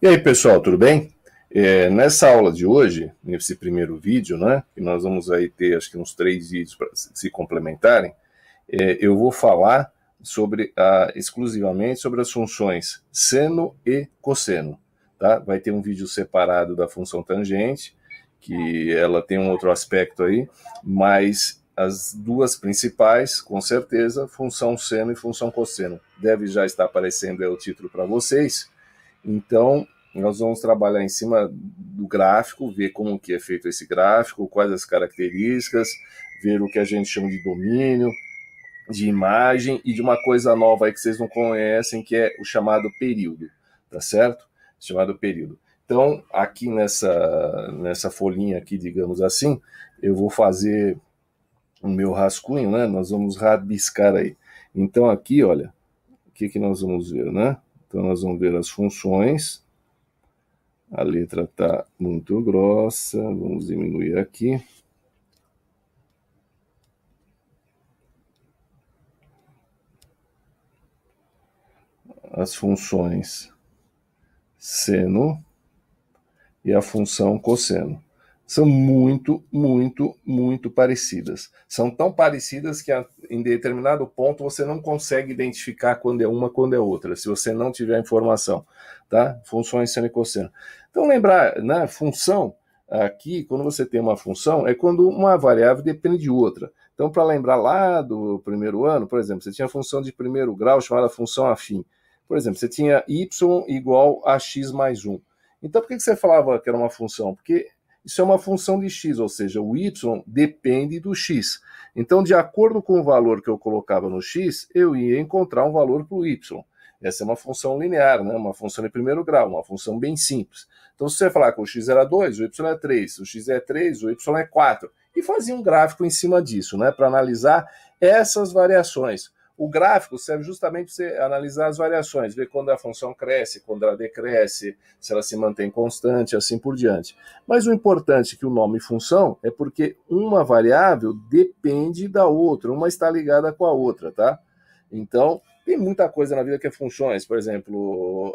E aí, pessoal, tudo bem? Nessa aula de hoje, nesse primeiro vídeo, né, que nós vamos aí ter acho que uns 3 vídeos para se complementarem, eu vou falar exclusivamente sobre as funções seno e cosseno. Tá? Vai ter um vídeo separado da função tangente, que ela tem um outro aspecto aí, mas as duas principais, com certeza, função seno e função cosseno. Deve já estar aparecendo aí o título para vocês. Então, nós vamos trabalhar em cima do gráfico, ver como que é feito esse gráfico, quais as características, ver o que a gente chama de domínio, de imagem e de uma coisa nova aí que vocês não conhecem, que é o chamado período, tá certo? Chamado período. Então, aqui nessa folhinha aqui, digamos assim, eu vou fazer o meu rascunho, né? Nós vamos rabiscar aí. Então, aqui, olha, o que nós vamos ver, né? Então, nós vamos ver as funções. A letra está muito grossa, vamos diminuir aqui. As funções seno e a função cosseno. São muito, muito, muito parecidas. São tão parecidas que em determinado ponto você não consegue identificar quando é uma, quando é outra, se você não tiver informação, tá? Funções seno e cosseno. Então lembrar, né, função, aqui, quando você tem uma função, é quando uma variável depende de outra. Então, para lembrar lá do primeiro ano, por exemplo, você tinha a função de primeiro grau chamada função afim. Por exemplo, você tinha y igual a x mais 1. Então, por que você falava que era uma função? Porque isso é uma função de x, ou seja, o y depende do x. Então, de acordo com o valor que eu colocava no x, eu ia encontrar um valor para o y. Essa é uma função linear, né? Uma função de primeiro grau, uma função bem simples. Então, se você falar que o x era 2, o y é 3, o x é 3, o y é 4, e fazia um gráfico em cima disso, né? Para analisar essas variações. O gráfico serve justamente para você analisar as variações, ver quando a função cresce, quando ela decresce, se ela se mantém constante, assim por diante. Mas o importante é que o nome função é porque uma variável depende da outra, uma está ligada com a outra, tá? Então, tem muita coisa na vida que é funções. Por exemplo,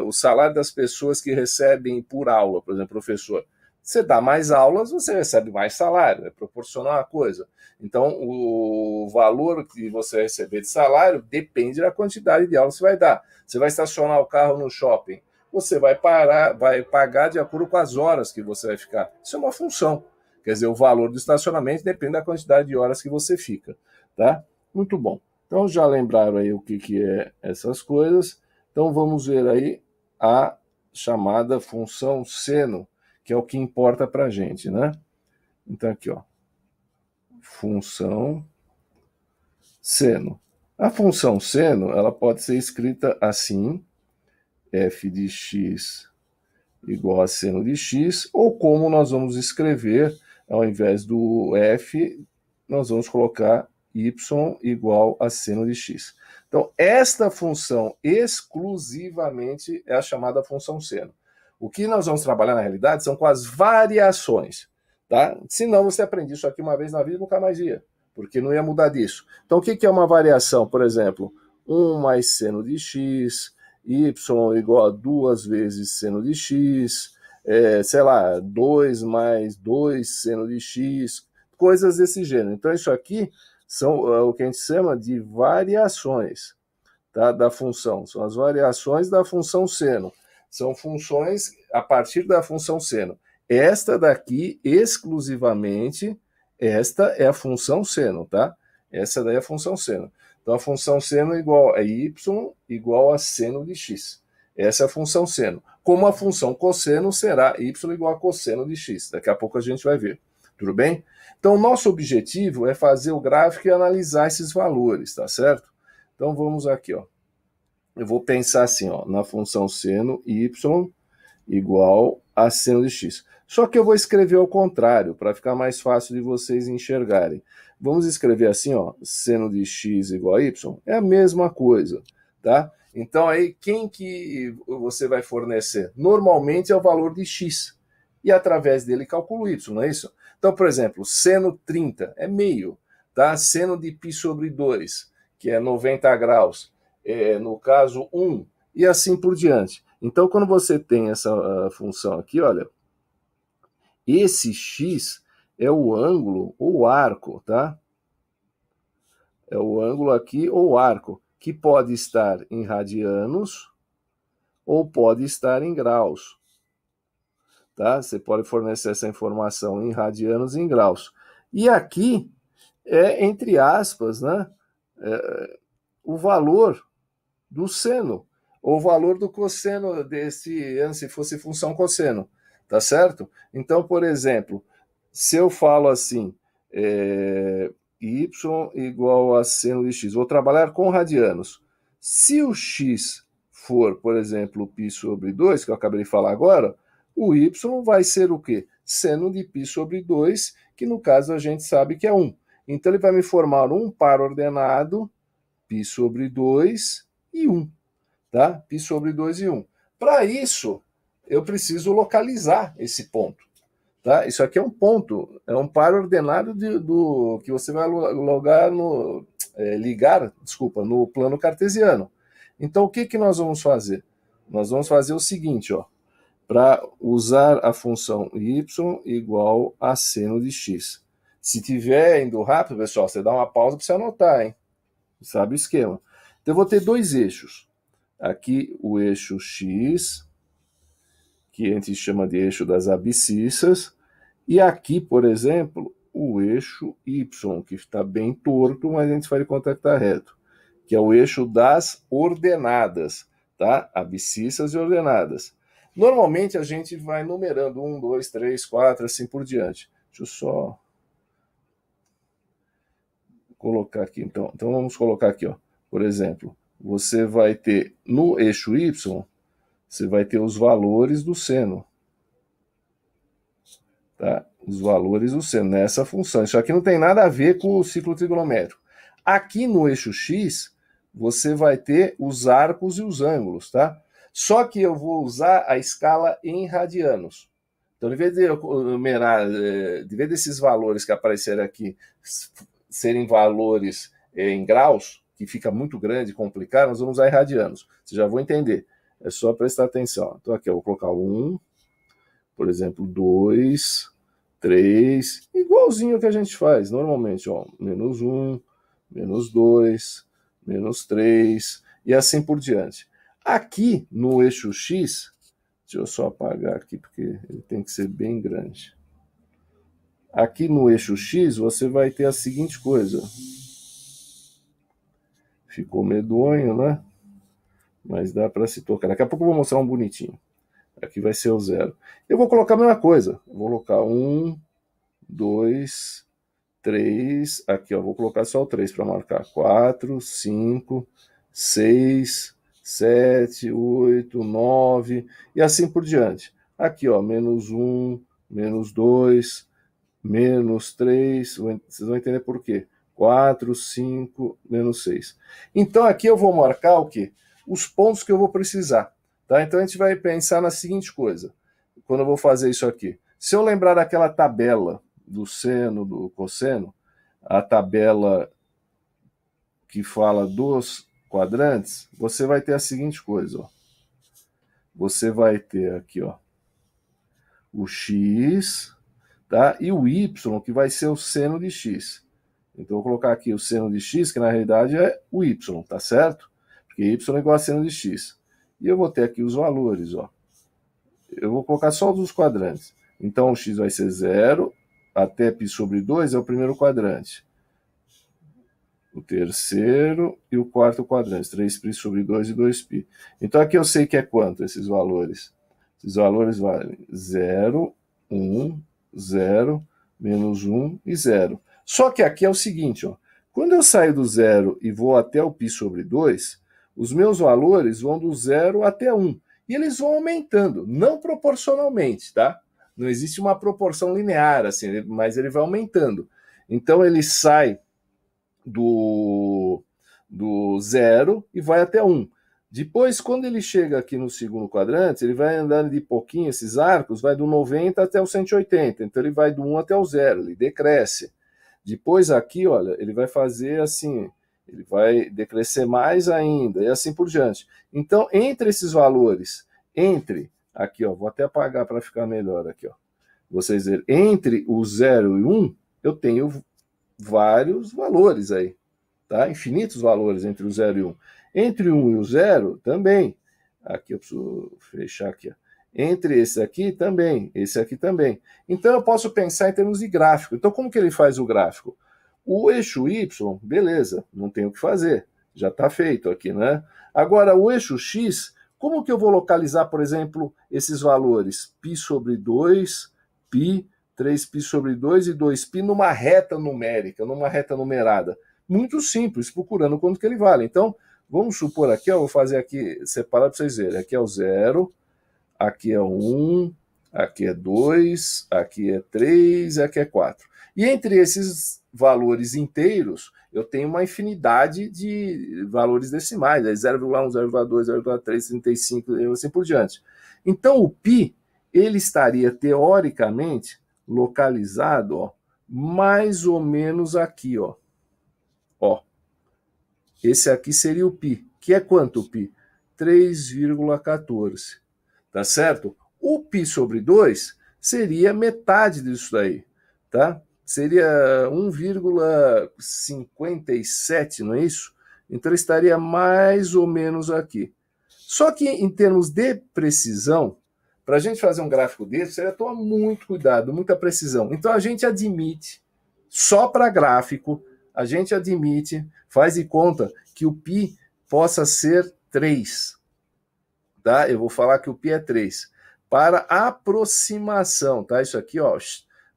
o salário das pessoas que recebem por aula, por exemplo, professor. Você dá mais aulas, você recebe mais salário, é proporcional à coisa. Então, o valor que você vai receber de salário depende da quantidade de aulas que você vai dar. Você vai estacionar o carro no shopping, você vai pagar de acordo com as horas que você vai ficar. Isso é uma função. Quer dizer, o valor do estacionamento depende da quantidade de horas que você fica. Tá? Muito bom. Então, já lembraram aí o que é essas coisas. Então, vamos ver aí a chamada função seno, que é o que importa para a gente, né? Então, aqui, ó, função seno. A função seno, ela pode ser escrita assim, f de x igual a seno de x, ou como nós vamos escrever, ao invés do f, nós vamos colocar y igual a seno de x. Então, esta função exclusivamente é a chamada função seno. O que nós vamos trabalhar na realidade são com as variações, tá? Se não, você aprende isso aqui uma vez na vida e nunca mais ia, porque não ia mudar disso. Então, o que é uma variação? Por exemplo, 1 mais seno de x, y igual a 2 vezes seno de x, sei lá, 2 mais 2 seno de x, coisas desse gênero. Então, isso aqui são o que a gente chama de variações, tá, da função. São as variações da função seno. São funções a partir da função seno. Esta daqui, exclusivamente, esta é a função seno, tá? Essa daí é a função seno. Então, a função seno igual a y igual a seno de x. Essa é a função seno. Como a função cosseno será y igual a cosseno de x. Daqui a pouco a gente vai ver. Tudo bem? Então, nosso objetivo é fazer o gráfico e analisar esses valores, tá certo? Então, vamos aqui, ó. Eu vou pensar assim, ó, na função seno y igual a seno de x. Só que eu vou escrever ao contrário, para ficar mais fácil de vocês enxergarem. Vamos escrever assim, ó, seno de x igual a y, é a mesma coisa, tá? Então aí, quem que você vai fornecer? Normalmente é o valor de x, e através dele calculo y, não é isso? Então, por exemplo, seno 30 é meio, tá? Seno de π sobre 2, que é 90 graus, no caso 1, e assim por diante. Então, quando você tem essa função aqui, olha, esse x é o ângulo ou arco, tá? É o ângulo aqui ou arco, que pode estar em radianos ou pode estar em graus. Tá? Você pode fornecer essa informação em radianos e em graus. E aqui é, entre aspas, né, o valor do seno, ou o valor do cosseno desse, se fosse função cosseno, tá certo? Então, por exemplo, se eu falo assim, y igual a seno de x, vou trabalhar com radianos. Se o x for, por exemplo, π sobre 2, que eu acabei de falar agora, o y vai ser o quê? Seno de π sobre 2, que no caso a gente sabe que é 1. Então ele vai me formar um par ordenado, π sobre 2 e 1. Tá? Π sobre 2 e 1. Para isso, eu preciso localizar esse ponto. Tá? Isso aqui é um ponto, é um par ordenado que você vai ligar no plano cartesiano. Então, o que nós vamos fazer? Nós vamos fazer o seguinte, ó, para usar a função y igual a seno de x. Se tiver indo rápido, pessoal, você dá uma pausa para você anotar, hein? Sabe o esquema. Então, eu vou ter dois eixos. Aqui o eixo x, que a gente chama de eixo das abscissas, e aqui, por exemplo, o eixo y, que está bem torto, mas a gente faz de conta que está reto, que é o eixo das ordenadas, tá? Abscissas e ordenadas. Normalmente a gente vai numerando 1, 2, 3, 4, assim por diante. Deixa eu só colocar aqui, então. Então vamos colocar aqui, ó. Por exemplo, você vai ter no eixo y, você vai ter os valores do seno. Tá? Os valores do seno nessa função. Isso aqui não tem nada a ver com o ciclo trigonométrico. Aqui no eixo x, você vai ter os arcos e os ângulos, tá? Só que eu vou usar a escala em radianos. Então, em vez de eu numerar, de vez desses valores que apareceram aqui serem valores em graus, que fica muito grande e complicado, nós vamos usar em radianos. Vocês já vão entender. É só prestar atenção. Então, aqui eu vou colocar 1, por exemplo, 2, 3, igualzinho que a gente faz normalmente, ó, menos 1, menos 2, menos 3, e assim por diante. Aqui no eixo x, deixa eu só apagar aqui, porque ele tem que ser bem grande. Aqui no eixo x, você vai ter a seguinte coisa. Ficou medonho, né? Mas dá para se tocar. Daqui a pouco eu vou mostrar um bonitinho. Aqui vai ser o 0. Eu vou colocar a mesma coisa. Eu vou colocar 1, 2, 3. Aqui, ó, vou colocar só o 3 para marcar. 4, 5, 6, 7, 8, 9 e assim por diante. Aqui, ó, menos 1, menos 2, menos 3. Vocês vão entender por quê. 4, 5, menos 6. Então, aqui eu vou marcar o quê? Os pontos que eu vou precisar. Tá? Então, a gente vai pensar na seguinte coisa. Quando eu vou fazer isso aqui. Se eu lembrar daquela tabela do seno, do cosseno, a tabela que fala dos quadrantes, você vai ter a seguinte coisa. Ó. Você vai ter aqui, ó, o x, tá? E o y, que vai ser o seno de x. Então, eu vou colocar aqui o seno de x, que na realidade é o y, tá certo? Porque y é igual a seno de x. E eu vou ter aqui os valores, ó. Eu vou colocar só os dos quadrantes. Então, o x vai ser 0, até π sobre 2 é o primeiro quadrante. O terceiro e o quarto quadrante, 3π sobre 2 e 2π. Então, aqui eu sei que é quanto esses valores? Esses valores valem 0, 1, 0, menos 1 e 0. Só que aqui é o seguinte, ó, quando eu saio do 0 e vou até o π sobre 2, os meus valores vão do 0 até 1. E eles vão aumentando, não proporcionalmente, tá? Não existe uma proporção linear, assim, mas ele vai aumentando. Então, ele sai do 0 e vai até 1. Depois, quando ele chega aqui no segundo quadrante, ele vai andando de pouquinho, esses arcos, vai do 90 até o 180. Então, ele vai do 1 até o 0, ele decresce. Depois, aqui, olha, ele vai fazer assim, ele vai decrescer mais ainda, e assim por diante. Então, entre esses valores entre, aqui, ó, vou até apagar para ficar melhor aqui, ó. Vocês verem, entre o 0 e 1, eu tenho vários valores aí, tá? Infinitos valores entre o 0 e 1. Entre o 1 e o 0, também. Aqui eu preciso fechar aqui, ó. Entre esse aqui também, esse aqui também. Então eu posso pensar em termos de gráfico. Então como que ele faz o gráfico? O eixo Y, beleza, não tem o que fazer, já está feito aqui, né? Agora o eixo X, como que eu vou localizar, por exemplo, esses valores? Π sobre 2, π, 3π sobre 2 e 2π numa reta numérica, numa reta numerada. Muito simples, procurando quanto que ele vale. Então, vamos supor aqui, ó, vou fazer aqui separado para vocês verem. Aqui é o 0, aqui é 1, aqui é 2, aqui é 3, aqui é 4. E entre esses valores inteiros, eu tenho uma infinidade de valores decimais, 0,1, 0,2, 0,3, 35, e assim por diante. Então, o π, ele estaria, teoricamente, localizado, ó, mais ou menos aqui, ó. Ó. Esse aqui seria o π. Que é quanto o π? 3,14. Tá certo? O π sobre 2 seria metade disso daí, tá? Seria 1,57, não é isso? Então ele estaria mais ou menos aqui. Só que em termos de precisão, para a gente fazer um gráfico desse, você deve tomar muito cuidado, muita precisão. Então a gente admite, só para gráfico, a gente admite, faz de conta que o π possa ser 3. Tá? Eu vou falar que o π é 3. Para aproximação, tá? Isso aqui, ó,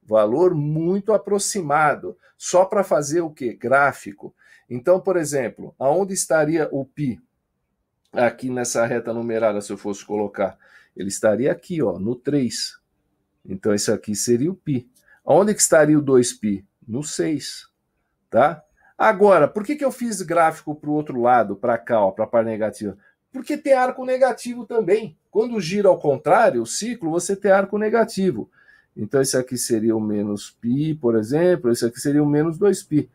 valor muito aproximado. Só para fazer o quê? Gráfico. Então, por exemplo, aonde estaria o π? Aqui nessa reta numerada, se eu fosse colocar, ele estaria aqui, ó, no 3. Então, esse aqui seria o π. Aonde que estaria o 2π? No 6. Tá? Agora, por que eu fiz gráfico para o outro lado, para cá, para a parte negativa? Porque tem arco negativo também. Quando gira ao contrário, o ciclo, você tem arco negativo. Então, esse aqui seria o menos π, por exemplo, esse aqui seria o menos 2π.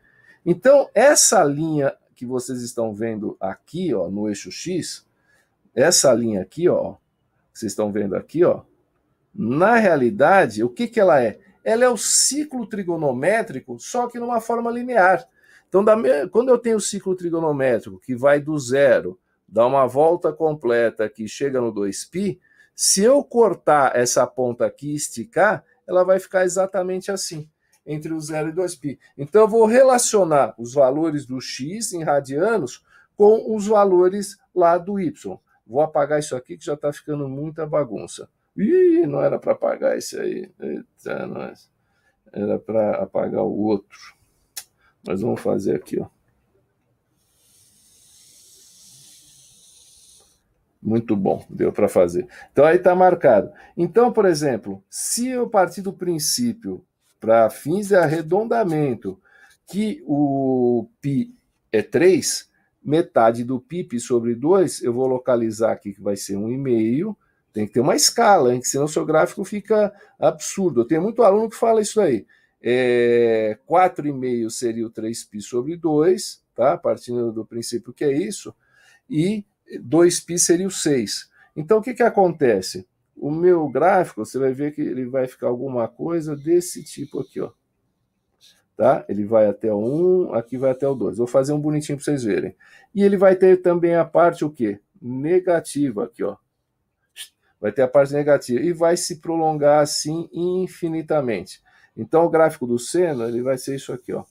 Então, essa linha que vocês estão vendo aqui, ó, no eixo X, essa linha aqui, ó, que vocês estão vendo aqui, ó, na realidade, o que ela é? Ela é o ciclo trigonométrico, só que numa forma linear. Então, quando eu tenho o ciclo trigonométrico que vai do 0, dá uma volta completa aqui, chega no 2π, se eu cortar essa ponta aqui e esticar, ela vai ficar exatamente assim, entre o 0 e 2π. Então, eu vou relacionar os valores do x em radianos com os valores lá do y. Vou apagar isso aqui que já está ficando muita bagunça. Ih, não era para apagar esse aí. Eita, nós. Era para apagar o outro. Mas vamos fazer aqui, ó. Muito bom, deu para fazer. Então aí está marcado. Então, por exemplo, se eu partir do princípio, para fins de arredondamento, que o π é 3, metade do π sobre 2, eu vou localizar aqui que vai ser 1,5. Tem que ter uma escala, hein? Senão o seu gráfico fica absurdo. Eu tenho muito aluno que fala isso aí. 4,5 seria o 3π sobre 2, tá? Partindo do princípio que é isso. E 2π seria o 6. Então, o que acontece? O meu gráfico, você vai ver que ele vai ficar alguma coisa desse tipo aqui, ó. Tá? Ele vai até o 1, aqui vai até o 2. Vou fazer um bonitinho para vocês verem. E ele vai ter também a parte o quê? Negativa aqui, ó. Vai ter a parte negativa e vai se prolongar assim infinitamente. Então, o gráfico do seno, ele vai ser isso aqui, ó.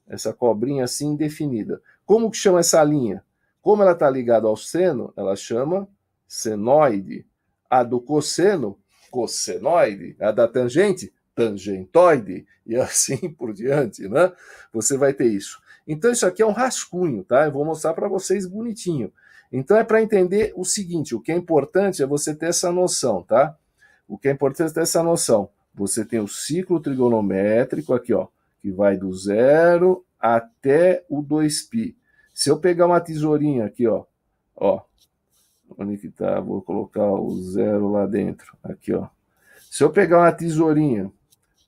Essa cobrinha assim indefinida. Como que chama essa linha? Como ela está ligada ao seno, ela chama senoide. A do cosseno, cossenoide. A da tangente, tangentoide. E assim por diante, né? Você vai ter isso. Então, isso aqui é um rascunho, tá? Eu vou mostrar para vocês bonitinho. Então, é para entender o seguinte, o que é importante é você ter essa noção, tá? O que é importante é ter essa noção. Você tem o ciclo trigonométrico aqui, ó, que vai do 0 até o 2π. Se eu pegar uma tesourinha aqui, ó, onde que tá? Vou colocar o 0 lá dentro, aqui, ó. Se eu pegar uma tesourinha,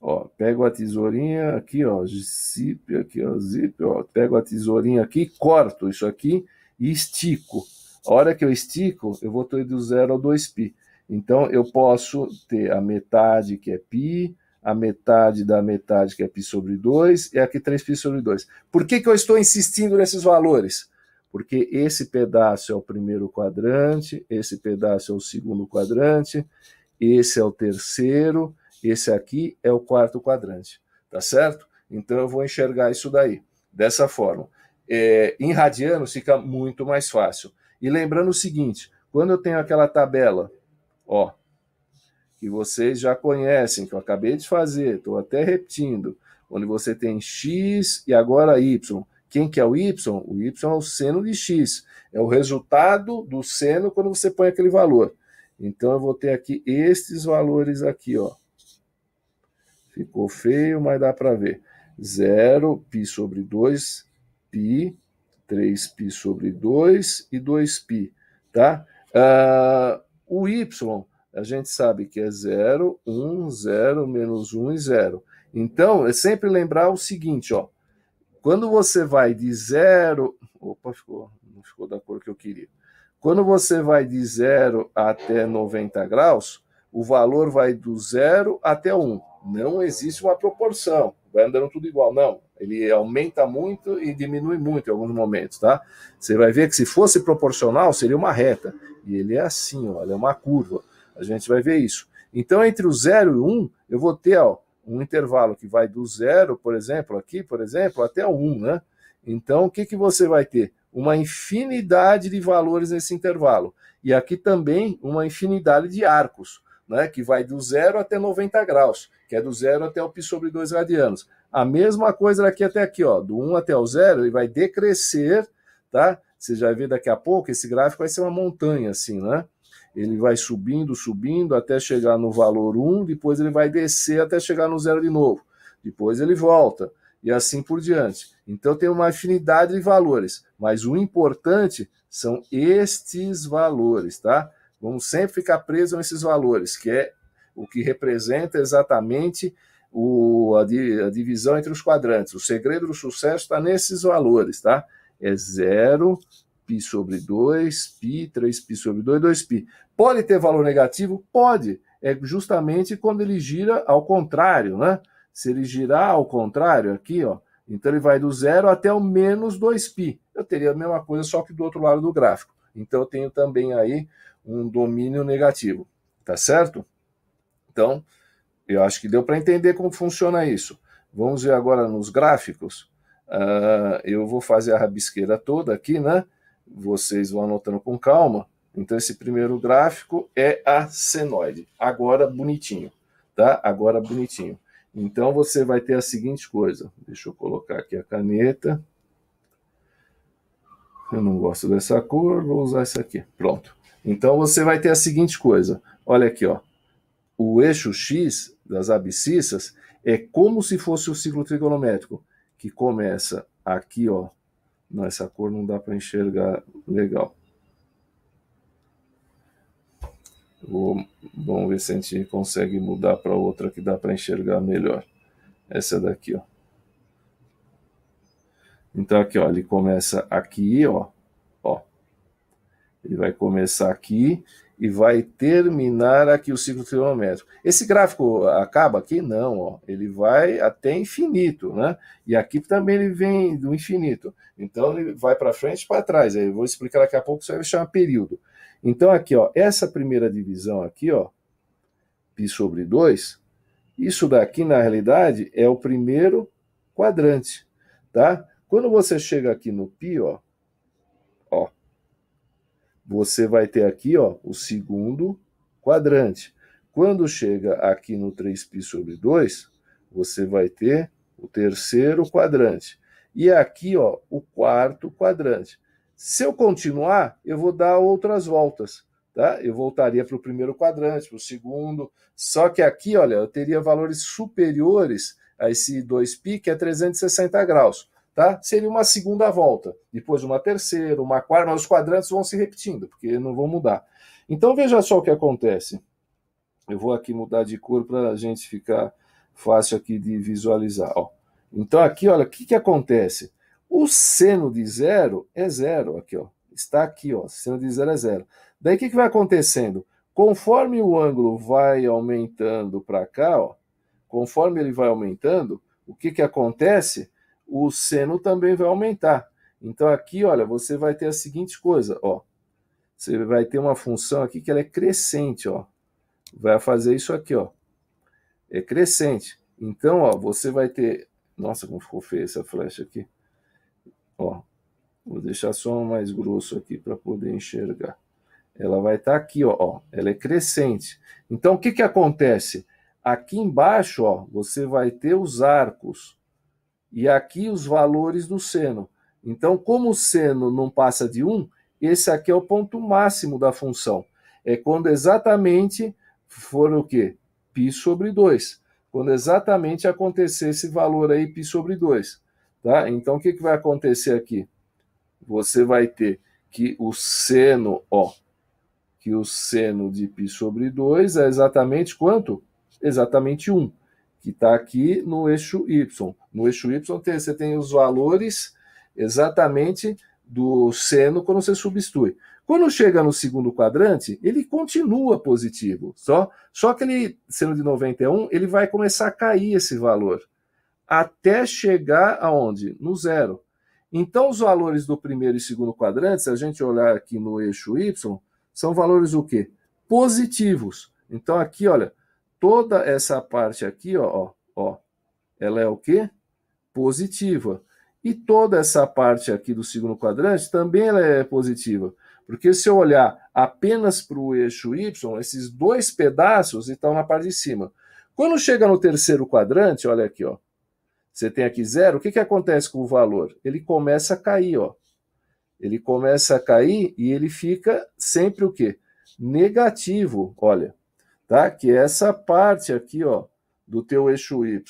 ó, pego a tesourinha aqui, ó, zip, aqui, ó, zip, ó, pego a tesourinha aqui, corto isso aqui e estico. A hora que eu estico, eu vou ter do 0 ao 2π. Então, eu posso ter a metade, que é π, a metade da metade, que é π sobre 2, e aqui 3π sobre 2. Por que eu estou insistindo nesses valores? Porque esse pedaço é o primeiro quadrante, esse pedaço é o segundo quadrante, esse é o terceiro, esse aqui é o quarto quadrante, tá certo? Então eu vou enxergar isso daí, dessa forma. Em radianos fica muito mais fácil. E lembrando o seguinte, quando eu tenho aquela tabela, ó, que vocês já conhecem, que eu acabei de fazer, estou até repetindo, onde você tem x e agora y. Quem que é o y? O y é o seno de x, é o resultado do seno quando você põe aquele valor. Então eu vou ter aqui estes valores aqui, ó. Ficou feio, mas dá para ver. 0, π sobre 2, π, 3π sobre 2 e 2π, tá? O y, a gente sabe que é 0, 1, 0, menos 1 e 0. Então, é sempre lembrar o seguinte, ó. Quando você vai de 0... Opa, não ficou da cor que eu queria. Quando você vai de 0 até 90 graus, o valor vai do 0 até 1. Não existe uma proporção, vai andando tudo igual, não. Ele aumenta muito e diminui muito em alguns momentos, tá? Você vai ver que se fosse proporcional, seria uma reta. E ele é assim, ó, ele é uma curva. A gente vai ver isso. Então, entre o 0 e o 1, eu vou ter, ó, um intervalo que vai do 0, por exemplo, aqui, por exemplo, até o 1, né? Então, o que você vai ter? Uma infinidade de valores nesse intervalo. E aqui também uma infinidade de arcos, né, que vai do 0 até 90 graus, que é do 0 até o π sobre 2 radianos. A mesma coisa daqui até aqui, ó, do 1 até o 0, ele vai decrescer, tá? Você já vai ver daqui a pouco, esse gráfico vai ser uma montanha, assim, né? Ele vai subindo, subindo, até chegar no valor 1, depois ele vai descer até chegar no 0 de novo. Depois ele volta, e assim por diante. Então tem uma infinidade de valores, mas o importante são estes valores, tá? Vamos sempre ficar presos nesses valores, que é o que representa exatamente a divisão entre os quadrantes. O segredo do sucesso está nesses valores, tá? É 0, π sobre 2, π, 3π sobre 2, 2π. Pode ter valor negativo? Pode. É justamente quando ele gira ao contrário, né? Se ele girar ao contrário aqui, ó, então ele vai do 0 até o menos 2π. Eu teria a mesma coisa, só que do outro lado do gráfico. Então eu tenho também aí um domínio negativo, tá certo? Então, eu acho que deu para entender como funciona isso. Vamos ver agora nos gráficos. Eu vou fazer a rabisqueira toda aqui, né? Vocês vão anotando com calma. Então, esse primeiro gráfico é a senoide. Agora, bonitinho, tá? Agora, bonitinho. Então, você vai ter a seguinte coisa. Deixa eu colocar aqui a caneta. Eu não gosto dessa cor, vou usar essa aqui. Pronto. Então, você vai ter a seguinte coisa. Olha aqui, ó. O eixo X das abscissas é como se fosse o ciclo trigonométrico, que começa aqui, ó. Não, essa cor não dá para enxergar legal. Vamos ver se a gente consegue mudar para outra que dá para enxergar melhor. Essa daqui, ó. Então aqui, ó, ele começa aqui, ó. Ele vai começar aqui e vai terminar aqui o ciclo trigonométrico. Esse gráfico acaba aqui? Não, ó. Ele vai até infinito, né? E aqui também ele vem do infinito. Então ele vai para frente e para trás. Aí eu vou explicar daqui a pouco, isso vai chamar período. Então aqui, ó, essa primeira divisão aqui, ó, π sobre 2, isso daqui na realidade é o primeiro quadrante, tá? Quando você chega aqui no π, ó, você vai ter aqui, ó, o segundo quadrante. Quando chega aqui no 3π sobre 2, você vai ter o terceiro quadrante. E aqui, ó, o quarto quadrante. Se eu continuar, eu vou dar outras voltas, tá? Eu voltaria para o primeiro quadrante, para o segundo. Só que aqui, olha, eu teria valores superiores a esse 2π, que é 360 graus. Tá? Seria uma segunda volta, depois uma terceira, uma quarta, mas os quadrantes vão se repetindo, porque não vão mudar. Então veja só o que acontece. Eu vou aqui mudar de cor para a gente ficar fácil aqui de visualizar. Ó. Então aqui, olha, o que acontece? O seno de 0 é 0, aqui, ó. está aqui, ó, seno de 0 é 0. Daí o que vai acontecendo? Conforme o ângulo vai aumentando para cá, ó, conforme ele vai aumentando, o que acontece? O seno também vai aumentar. Então aqui, olha, você vai ter a seguinte coisa, ó. Você vai ter uma função aqui que ela é crescente, ó. Vai fazer isso aqui, ó. É crescente. Então, ó, você vai ter... Nossa, como ficou feia essa flecha aqui. Ó, vou deixar só mais grosso aqui para poder enxergar. Ela vai estar aqui, ó, ela é crescente. Então, o que acontece? Aqui embaixo, ó, você vai ter os arcos. E aqui os valores do seno. Então, como o seno não passa de 1, esse aqui é o ponto máximo da função. É quando exatamente for o quê? Π sobre 2. Quando exatamente acontecer esse valor aí, π sobre 2. Tá? Então, o que vai acontecer aqui? Você vai ter que o seno, ó, que o seno de π sobre 2 é exatamente quanto? Exatamente 1, que está aqui no eixo y. No eixo y você tem os valores exatamente do seno quando você substitui. Quando chega no segundo quadrante, ele continua positivo. Só que ele, seno de 91, ele vai começar a cair esse valor, até chegar aonde? No zero. Então, os valores do primeiro e segundo quadrante, se a gente olhar aqui no eixo y, são valores o quê? Positivos. Então, aqui, olha, toda essa parte aqui, ó, ela é o quê? Positiva. E toda essa parte aqui do segundo quadrante também ela é positiva. Porque se eu olhar apenas para o eixo y, esses dois pedaços estão na parte de cima. Quando chega no terceiro quadrante, olha aqui, ó, você tem aqui 0, o que acontece com o valor? Ele começa a cair, ó. Ele começa a cair e ele fica sempre o quê? Negativo, olha, tá? Que é essa parte aqui, ó, do teu eixo y,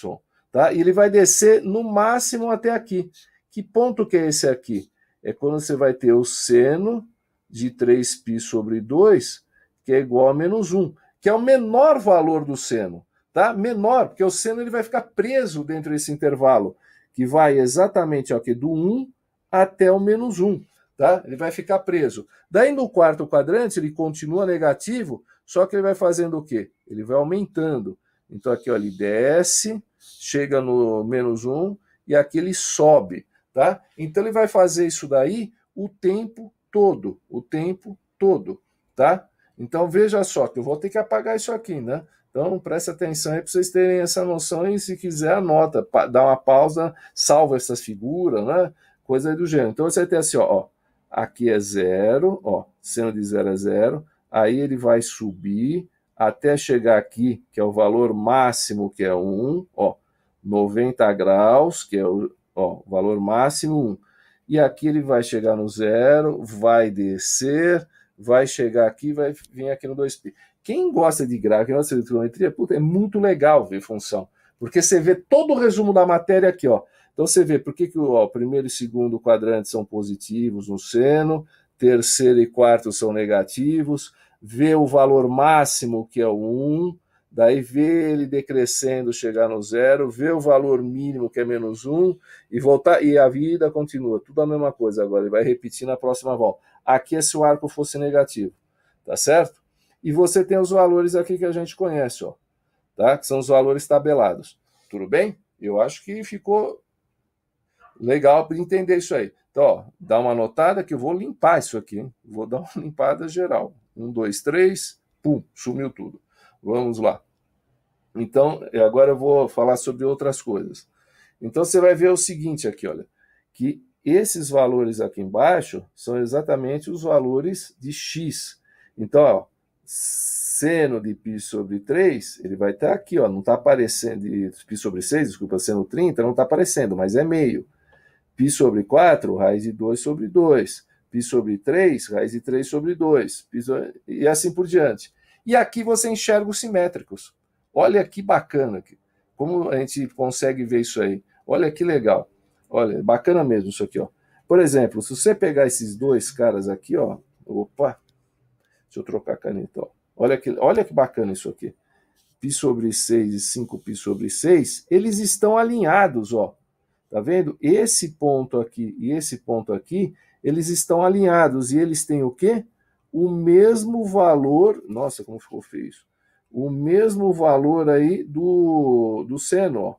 tá? E ele vai descer no máximo até aqui. Que ponto que é esse aqui? É quando você vai ter o seno de 3π sobre 2, que é igual a menos 1, que é o menor valor do seno, tá? Menor, porque o seno ele vai ficar preso dentro desse intervalo, que vai exatamente aqui do 1 até o menos 1. Tá? Ele vai ficar preso. Daí no quarto quadrante ele continua negativo, só que ele vai fazendo o quê? Ele vai aumentando. Então aqui ó, ele desce, chega no menos 1 e aqui ele sobe. Tá? Então ele vai fazer isso daí o tempo todo. O tempo todo. Tá? Então veja só, que eu vou ter que apagar isso aqui, né? Então presta atenção aí para vocês terem essa noção e se quiser anota, dá uma pausa, salva essas figuras, né? Coisa aí do gênero. Então você vai ter assim, ó, aqui é 0, ó, seno de 0 é 0, aí ele vai subir até chegar aqui, que é o valor máximo, que é 1, ó, 90 graus, que é o valor máximo 1. E aqui ele vai chegar no 0, vai descer, vai chegar aqui, vai vir aqui no 2π. Quem gosta de gráfico, quem gosta de trigonometria, puta, é muito legal ver função, porque você vê todo o resumo da matéria aqui, ó. Então você vê por que o primeiro e segundo quadrante são positivos no seno, terceiro e quarto são negativos, vê o valor máximo, que é o 1, daí vê ele decrescendo, chegar no 0, vê o valor mínimo, que é menos 1, e voltar, e a vida continua, tudo a mesma coisa agora, ele vai repetir na próxima volta. Aqui é se o arco fosse negativo, tá certo? E você tem os valores aqui que a gente conhece, ó, tá? Que são os valores tabelados. Tudo bem? Eu acho que ficou legal para entender isso aí. Então, ó, dá uma anotada que eu vou limpar isso aqui, hein? Vou dar uma limpada geral. 1, 2, 3, pum, sumiu tudo. Vamos lá. Então, agora eu vou falar sobre outras coisas. Então, você vai ver o seguinte aqui, olha, que esses valores aqui embaixo são exatamente os valores de x. Então, ó, seno de π sobre 3, ele vai estar aqui, ó, não está aparecendo, de π sobre 6, desculpa, seno 30, não está aparecendo, mas é meio. Π sobre 4, raiz de 2 sobre 2. Π sobre 3, raiz de 3 sobre 2. E assim por diante. E aqui você enxerga os simétricos. Olha que bacana, como a gente consegue ver isso aí. Olha que legal. Olha, bacana mesmo isso aqui, ó. Por exemplo, se você pegar esses dois caras aqui, ó. Opa, deixa eu trocar a caneta, ó. Olha que bacana isso aqui. Π sobre 6 e 5π sobre 6, eles estão alinhados, ó. Tá vendo? Esse ponto aqui e esse ponto aqui, eles estão alinhados e eles têm o quê? O mesmo valor, nossa, como ficou feio isso, o mesmo valor aí do seno, ó.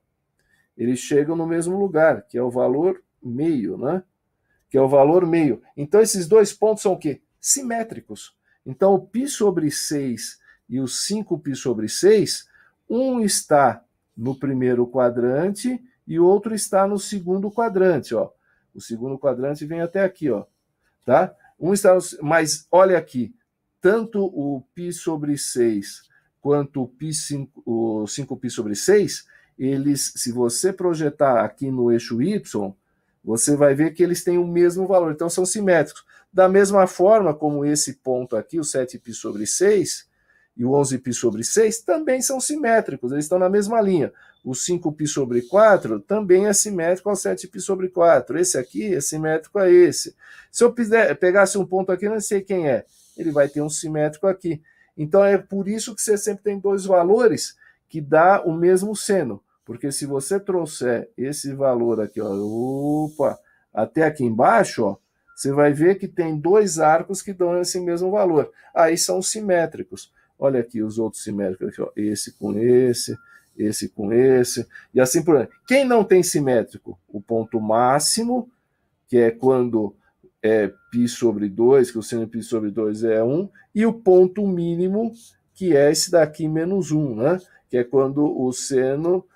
Eles chegam no mesmo lugar, que é o valor meio, né? Que é o valor meio. Então, esses dois pontos são o quê? Simétricos. Então, o π sobre 6 e o 5π sobre 6, um está no primeiro quadrante e o outro está no segundo quadrante, ó. O segundo quadrante vem até aqui, ó, tá? Um está no, mas olha aqui, tanto o π sobre 6 quanto o 5π sobre 6, eles, se você projetar aqui no eixo y, você vai ver que eles têm o mesmo valor, então são simétricos. Da mesma forma como esse ponto aqui, o 7π sobre 6 e o 11π sobre 6, também são simétricos, eles estão na mesma linha. O 5π sobre 4 também é simétrico ao 7π sobre 4. Esse aqui é simétrico a esse. Se eu pegasse um ponto aqui, não sei quem é, ele vai ter um simétrico aqui. Então é por isso que você sempre tem dois valores que dá o mesmo seno. Porque se você trouxer esse valor aqui, ó, opa, até aqui embaixo, ó, você vai ver que tem dois arcos que dão esse mesmo valor. Aí são simétricos. Olha aqui os outros simétricos, aqui, ó, esse com esse com esse, e assim por diante. Quem não tem simétrico? O ponto máximo, que é quando é π sobre 2, que o seno π sobre 2 é 1, e o ponto mínimo, que é esse daqui menos 1, né? Que é quando o seno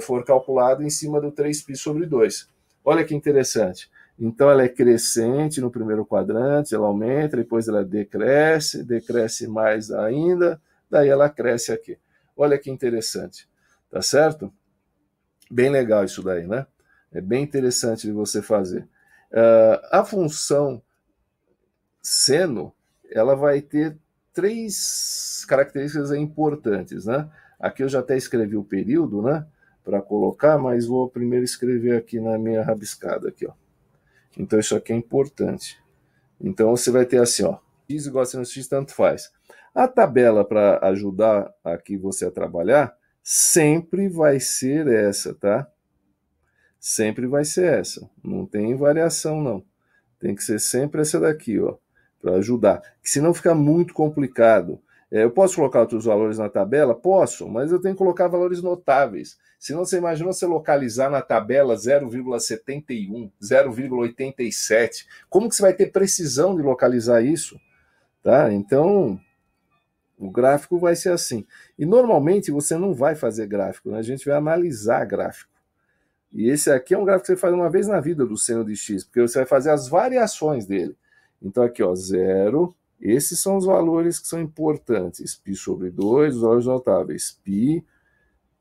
for calculado em cima do 3π sobre 2. Olha que interessante. Então, ela é crescente no primeiro quadrante, ela aumenta, depois ela decresce mais ainda, daí ela cresce aqui. Olha que interessante, tá certo? Bem legal isso daí, né? É bem interessante de você fazer. A função seno, ela vai ter três características importantes, né? Aqui eu já até escrevi o período, né? Para colocar, mas vou primeiro escrever aqui na minha rabiscada aqui, ó. Então isso aqui é importante. Então você vai ter assim, ó, x igual a sinus x, tanto faz. A tabela para ajudar aqui você a trabalhar sempre vai ser essa, tá? Sempre vai ser essa. Não tem variação, não. Tem que ser sempre essa daqui, ó, para ajudar. Que senão fica muito complicado. Eu posso colocar outros valores na tabela? Posso, mas eu tenho que colocar valores notáveis. Senão você imagina você localizar na tabela 0,71, 0,87. Como que você vai ter precisão de localizar isso? Tá? Então, o gráfico vai ser assim. E normalmente você não vai fazer gráfico, né? A gente vai analisar gráfico. E esse aqui é um gráfico que você faz uma vez na vida do seno de x, porque você vai fazer as variações dele. Então aqui, ó, 0... Esses são os valores que são importantes. π sobre 2, os valores notáveis. π,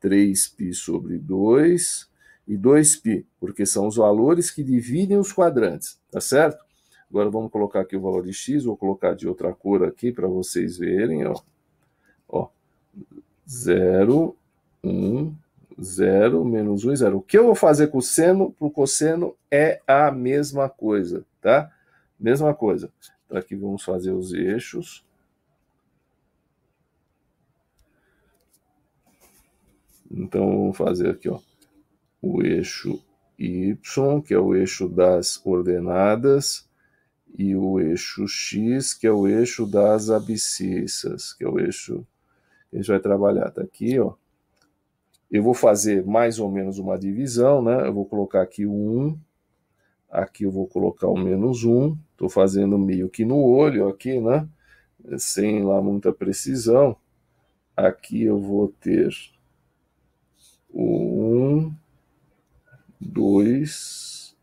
3π sobre 2 e 2π, porque são os valores que dividem os quadrantes, tá certo? Agora vamos colocar aqui o valor de x, vou colocar de outra cor aqui para vocês verem, ó. Ó, 0, 1, 0, menos 1 e 0. O que eu vou fazer com o seno para o cosseno é a mesma coisa, tá? Mesma coisa. Aqui vamos fazer os eixos. Então, vamos fazer aqui, ó, o eixo Y, que é o eixo das ordenadas, e o eixo X, que é o eixo das abscissas, que é o eixo que a gente vai trabalhar. Tá aqui, ó. Eu vou fazer mais ou menos uma divisão, né? Eu vou colocar aqui o 1, aqui eu vou colocar o menos 1, estou fazendo meio que no olho aqui, né? Sem lá muita precisão. Aqui eu vou ter o 1, 2,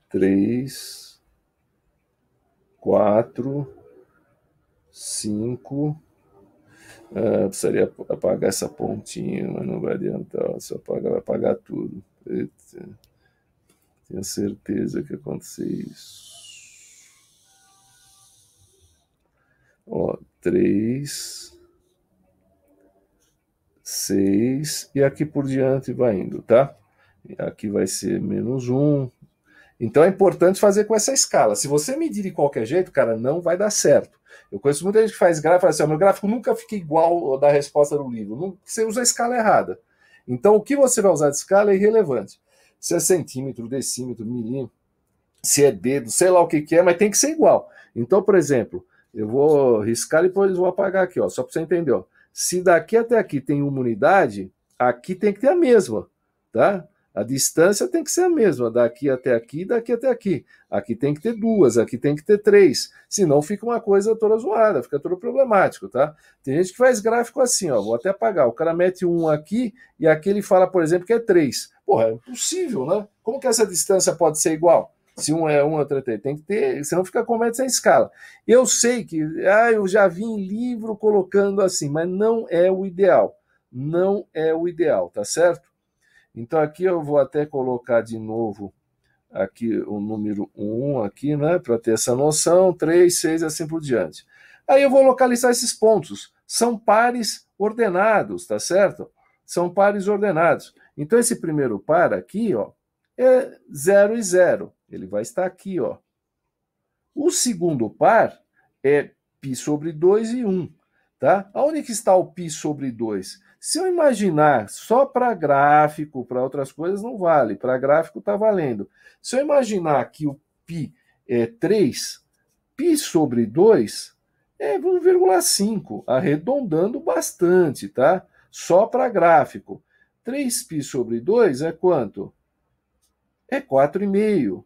3, 4, 5. Precisaria apagar essa pontinha, mas não vai adiantar. Se eu apagar, vai apagar tudo. Eita. Tenho certeza que aconteceu isso. Ó, 3, 6, e aqui por diante vai indo, tá? Aqui vai ser menos 1. Então é importante fazer com essa escala. Se você medir de qualquer jeito, cara, não vai dar certo. Eu conheço muita gente que faz gráfico e fala assim, meu gráfico nunca fica igual ao da resposta do livro. Você usa a escala errada. Então o que você vai usar de escala é irrelevante. Se é centímetro, decímetro, milímetro. se é dedo, sei lá o que é, mas tem que ser igual. Então, por exemplo, eu vou riscar e depois vou apagar aqui, ó, só para você entender. Ó. Se daqui até aqui tem uma unidade, aqui tem que ter a mesma, tá? A distância tem que ser a mesma, daqui até aqui, daqui até aqui. Aqui tem que ter duas, aqui tem que ter três. Senão fica uma coisa toda zoada, fica todo problemático, tá? Tem gente que faz gráfico assim, ó, vou até apagar. O cara mete um aqui e aqui ele fala, por exemplo, que é 3. Porra, é impossível, né? Como que essa distância pode ser igual? Se um é um, outro é três. Tem que ter, senão fica com média sem escala. Eu sei que eu já vi em livro colocando assim, mas não é o ideal. Não é o ideal, tá certo? Então aqui eu vou até colocar de novo aqui o número 1 aqui, né, para ter essa noção, 3, 6 e assim por diante. Aí eu vou localizar esses pontos. São pares ordenados, tá certo? São pares ordenados. Então esse primeiro par aqui, ó, é 0 e 0. Ele vai estar aqui, ó. O segundo par é π sobre 2 e 1. Tá? Onde que está o π sobre 2? Se eu imaginar só para gráfico, para outras coisas não vale, para gráfico está valendo. Se eu imaginar que o π é 3, π sobre 2 é 1,5, arredondando bastante, tá? Só para gráfico. 3π sobre 2 é quanto? É 4,5.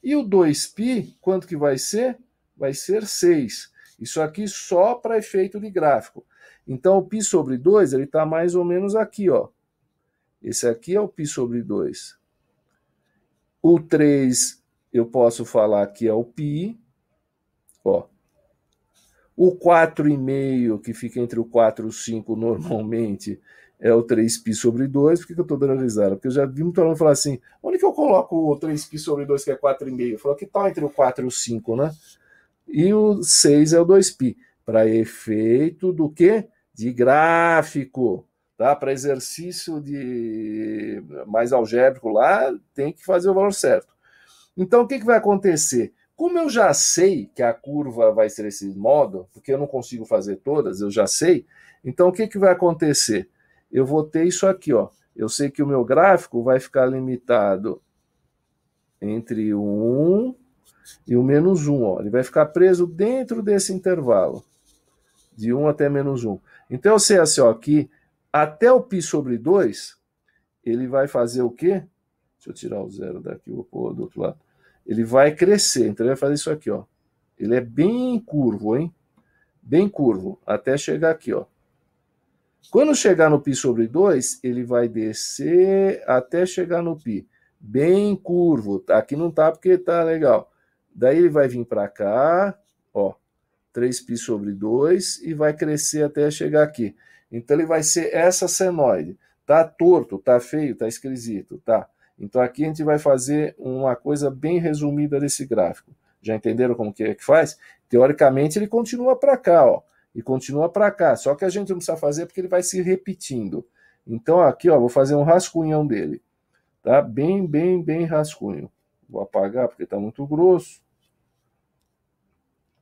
E o 2π, quanto que vai ser? Vai ser 6. Isso aqui só para efeito de gráfico. Então, o π sobre 2, ele está mais ou menos aqui, ó. Esse aqui é o π sobre 2. O 3, eu posso falar que é o π, ó. O 4,5, que fica entre o 4 e o 5 normalmente, é o 3π sobre 2. Por que eu estou dando risada? Porque eu já vi muito aluno falar assim, onde que eu coloco o 3π sobre 2, que é 4,5? Falou que está entre o 4 e o 5, né? E o 6 é o 2π. Para efeito do quê? De gráfico. Tá? Para exercício de mais algébrico lá, tem que fazer o valor certo. Então, o que vai acontecer? Como eu já sei que a curva vai ser esse modo, porque eu não consigo fazer todas, eu já sei, então o que vai acontecer? Eu vou ter isso aqui, ó. Eu sei que o meu gráfico vai ficar limitado entre o 1 e o menos 1. Ó. Ele vai ficar preso dentro desse intervalo, de 1 até menos 1. Então eu sei assim, ó, que até o π sobre 2, ele vai fazer o quê? Deixa eu tirar o zero daqui, vou pôr do outro lado. Ele vai crescer, então ele vai fazer isso aqui, ó. Ele é bem curvo, hein? Bem curvo, até chegar aqui, ó. Quando chegar no π sobre 2, ele vai descer até chegar no π. Bem curvo. Aqui não tá porque tá legal. Daí ele vai vir para cá, ó, 3π sobre 2 e vai crescer até chegar aqui. Então ele vai ser essa senoide. Tá torto, tá feio, tá esquisito, tá? Então aqui a gente vai fazer uma coisa bem resumida desse gráfico. Já entenderam como que é que faz? Teoricamente ele continua para cá, ó, e continua para cá. Só que a gente não precisa fazer porque ele vai se repetindo. Então aqui, ó, vou fazer um rascunhão dele, tá? Bem rascunho. Vou apagar porque está muito grosso.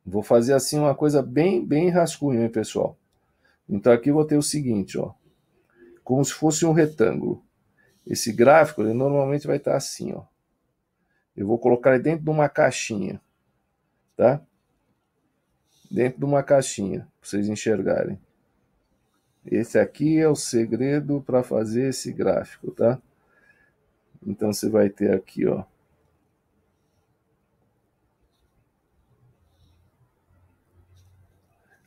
Vou fazer assim uma coisa bem rascunho, hein, pessoal? Então aqui eu vou ter o seguinte, ó, como se fosse um retângulo. Esse gráfico, ele normalmente vai estar assim, ó. Eu vou colocar ele dentro de uma caixinha, tá? Dentro de uma caixinha, para vocês enxergarem. Esse aqui é o segredo para fazer esse gráfico, tá? Então você vai ter aqui, ó.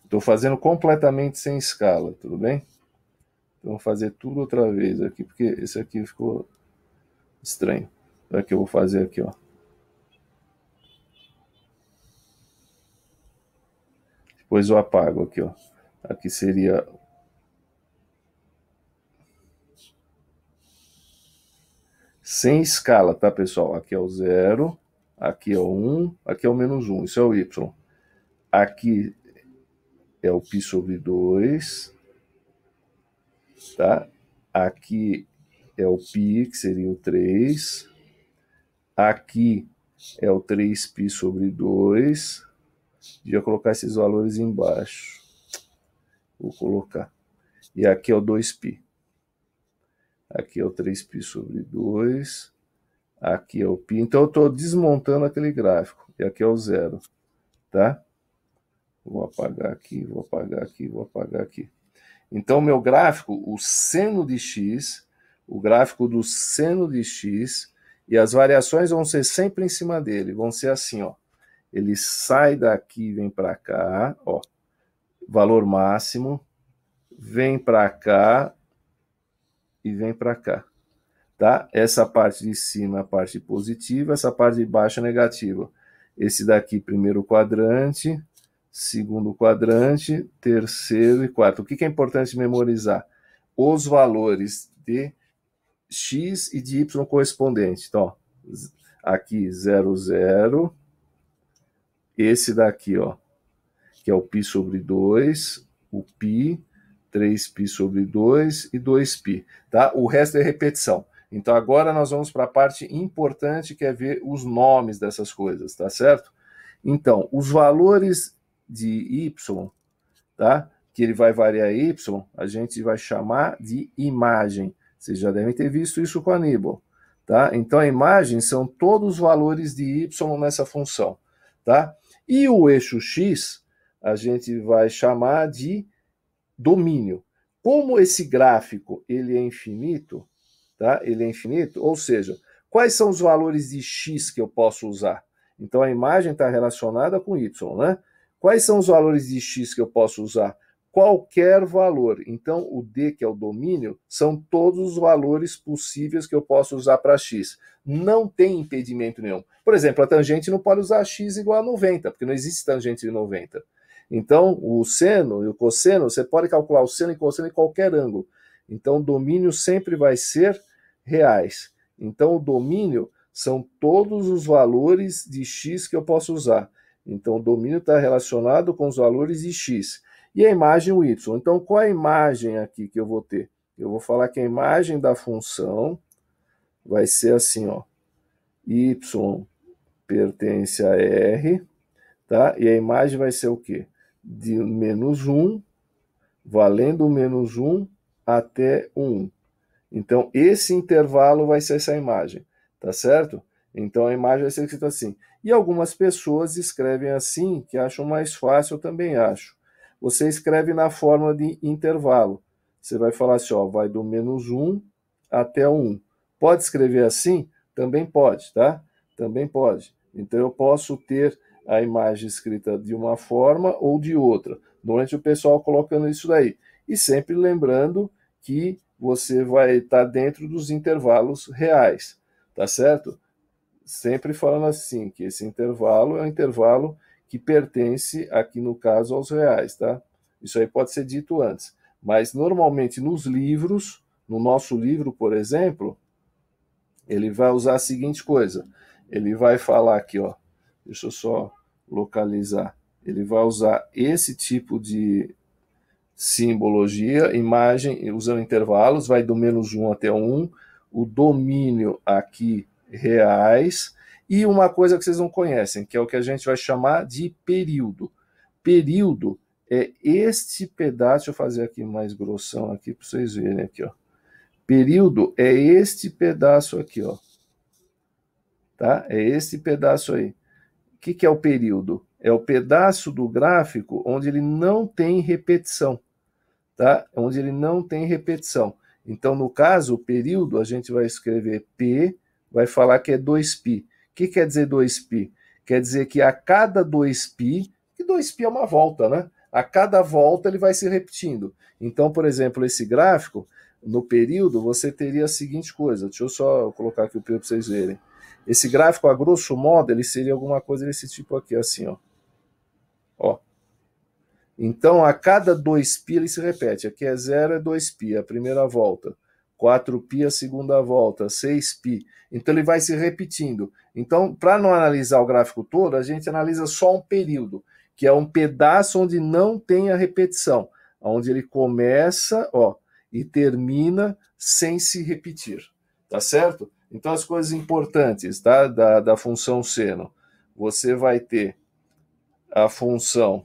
Estou fazendo completamente sem escala, tudo bem? Então vou fazer tudo outra vez aqui, porque esse aqui ficou estranho. Então aqui eu vou fazer aqui, ó. Depois eu apago aqui, ó. Aqui seria sem escala, tá, pessoal? Aqui é o 0, aqui é o 1, aqui é o menos 1, isso é o y. Aqui é o π sobre 2, tá? Aqui é o π, que seria o 3. Aqui é o 3π sobre 2. Devia colocar esses valores embaixo. Vou colocar. E aqui é o 2π. Aqui é o 3π sobre 2. aqui é o π. Então eu estou desmontando aquele gráfico, e aqui é o zero, tá? Vou apagar aqui, vou apagar aqui, vou apagar aqui. Então, meu gráfico, o seno de x, o gráfico do seno de x, e as variações vão ser sempre em cima dele, vão ser assim, ó. Ele sai daqui e vem para cá, ó, valor máximo, vem para cá e vem para cá, tá? Essa parte de cima é a parte positiva, essa parte de baixo é negativa. Esse daqui, primeiro quadrante, segundo quadrante, terceiro e quarto. O que é importante memorizar? Os valores de x e de y correspondente. Então, ó, aqui 0, 0. Esse daqui, ó, que é o π sobre 2, o π, 3π sobre 2 e 2π. Tá? O resto é repetição. Então, agora nós vamos para a parte importante, que é ver os nomes dessas coisas, tá certo? Então, os valores de y, tá? Que ele vai variar y, a gente vai chamar de imagem. Vocês já devem ter visto isso com a Aníbal, tá? Então, a imagem são todos os valores de y nessa função, tá? E o eixo x, a gente vai chamar de domínio. Como esse gráfico ele é infinito, tá? Ele é infinito, ou seja, quais são os valores de x que eu posso usar? Então, a imagem está relacionada com y, né? Quais são os valores de x que eu posso usar? Qualquer valor. Então, o d, que é o domínio, são todos os valores possíveis que eu posso usar para x. Não tem impedimento nenhum. Por exemplo, a tangente não pode usar x igual a 90, porque não existe tangente de 90. Então, o seno e o cosseno, você pode calcular o seno e cosseno em qualquer ângulo. Então, o domínio sempre vai ser reais. Então, o domínio são todos os valores de x que eu posso usar. Então, o domínio está relacionado com os valores de x. E a imagem, o y. Então, qual é a imagem aqui que eu vou ter? Eu vou falar que a imagem da função vai ser assim, ó. Y pertence a R, tá? E a imagem vai ser o quê? De menos 1, valendo menos 1 até 1. Então, esse intervalo vai ser essa imagem, tá certo? Então, a imagem vai ser escrita assim. E algumas pessoas escrevem assim, que acham mais fácil, eu também acho. Você escreve na forma de intervalo. Você vai falar assim, ó, vai do menos 1 até 1. Pode escrever assim? Também pode, tá? Também pode. Então, eu posso ter a imagem escrita de uma forma ou de outra. Normalmente, o pessoal colocando isso daí. E sempre lembrando que você vai estar dentro dos intervalos reais, tá certo? Sempre falando assim, que esse intervalo é um intervalo que pertence, aqui no caso, aos reais, tá? Isso aí pode ser dito antes. Mas, normalmente, nos livros, no nosso livro, por exemplo, ele vai usar a seguinte coisa. Ele vai falar aqui, ó, deixa eu só localizar. Ele vai usar esse tipo de simbologia, imagem, usando intervalos, vai do menos 1 até 1, o domínio aqui, reais, e uma coisa que vocês não conhecem, que é o que a gente vai chamar de período. Período é este pedaço, deixa eu fazer aqui mais grossão aqui para vocês verem aqui, ó. Período é este pedaço aqui, ó. Tá? É este pedaço aí. O que é o período? É o pedaço do gráfico onde ele não tem repetição. Tá? Onde ele não tem repetição. Então, no caso, o período, a gente vai escrever P, vai falar que é 2π. O que quer dizer 2π? Quer dizer que a cada 2π, que 2π é uma volta, né? A cada volta ele vai se repetindo. Então, por exemplo, esse gráfico, no período, você teria a seguinte coisa. Deixa eu só colocar aqui o período para vocês verem. Esse gráfico, a grosso modo, ele seria alguma coisa desse tipo aqui, assim, ó. Ó. Então, a cada 2π ele se repete. Aqui é 0, é 2π, a primeira volta. 4π, a segunda volta. 6π. Então, ele vai se repetindo. Então, para não analisar o gráfico todo, a gente analisa só um período, que é um pedaço onde não tem a repetição. Onde ele começa, ó, e termina sem se repetir. Tá certo? Então, as coisas importantes, tá, da função seno. Você vai ter a função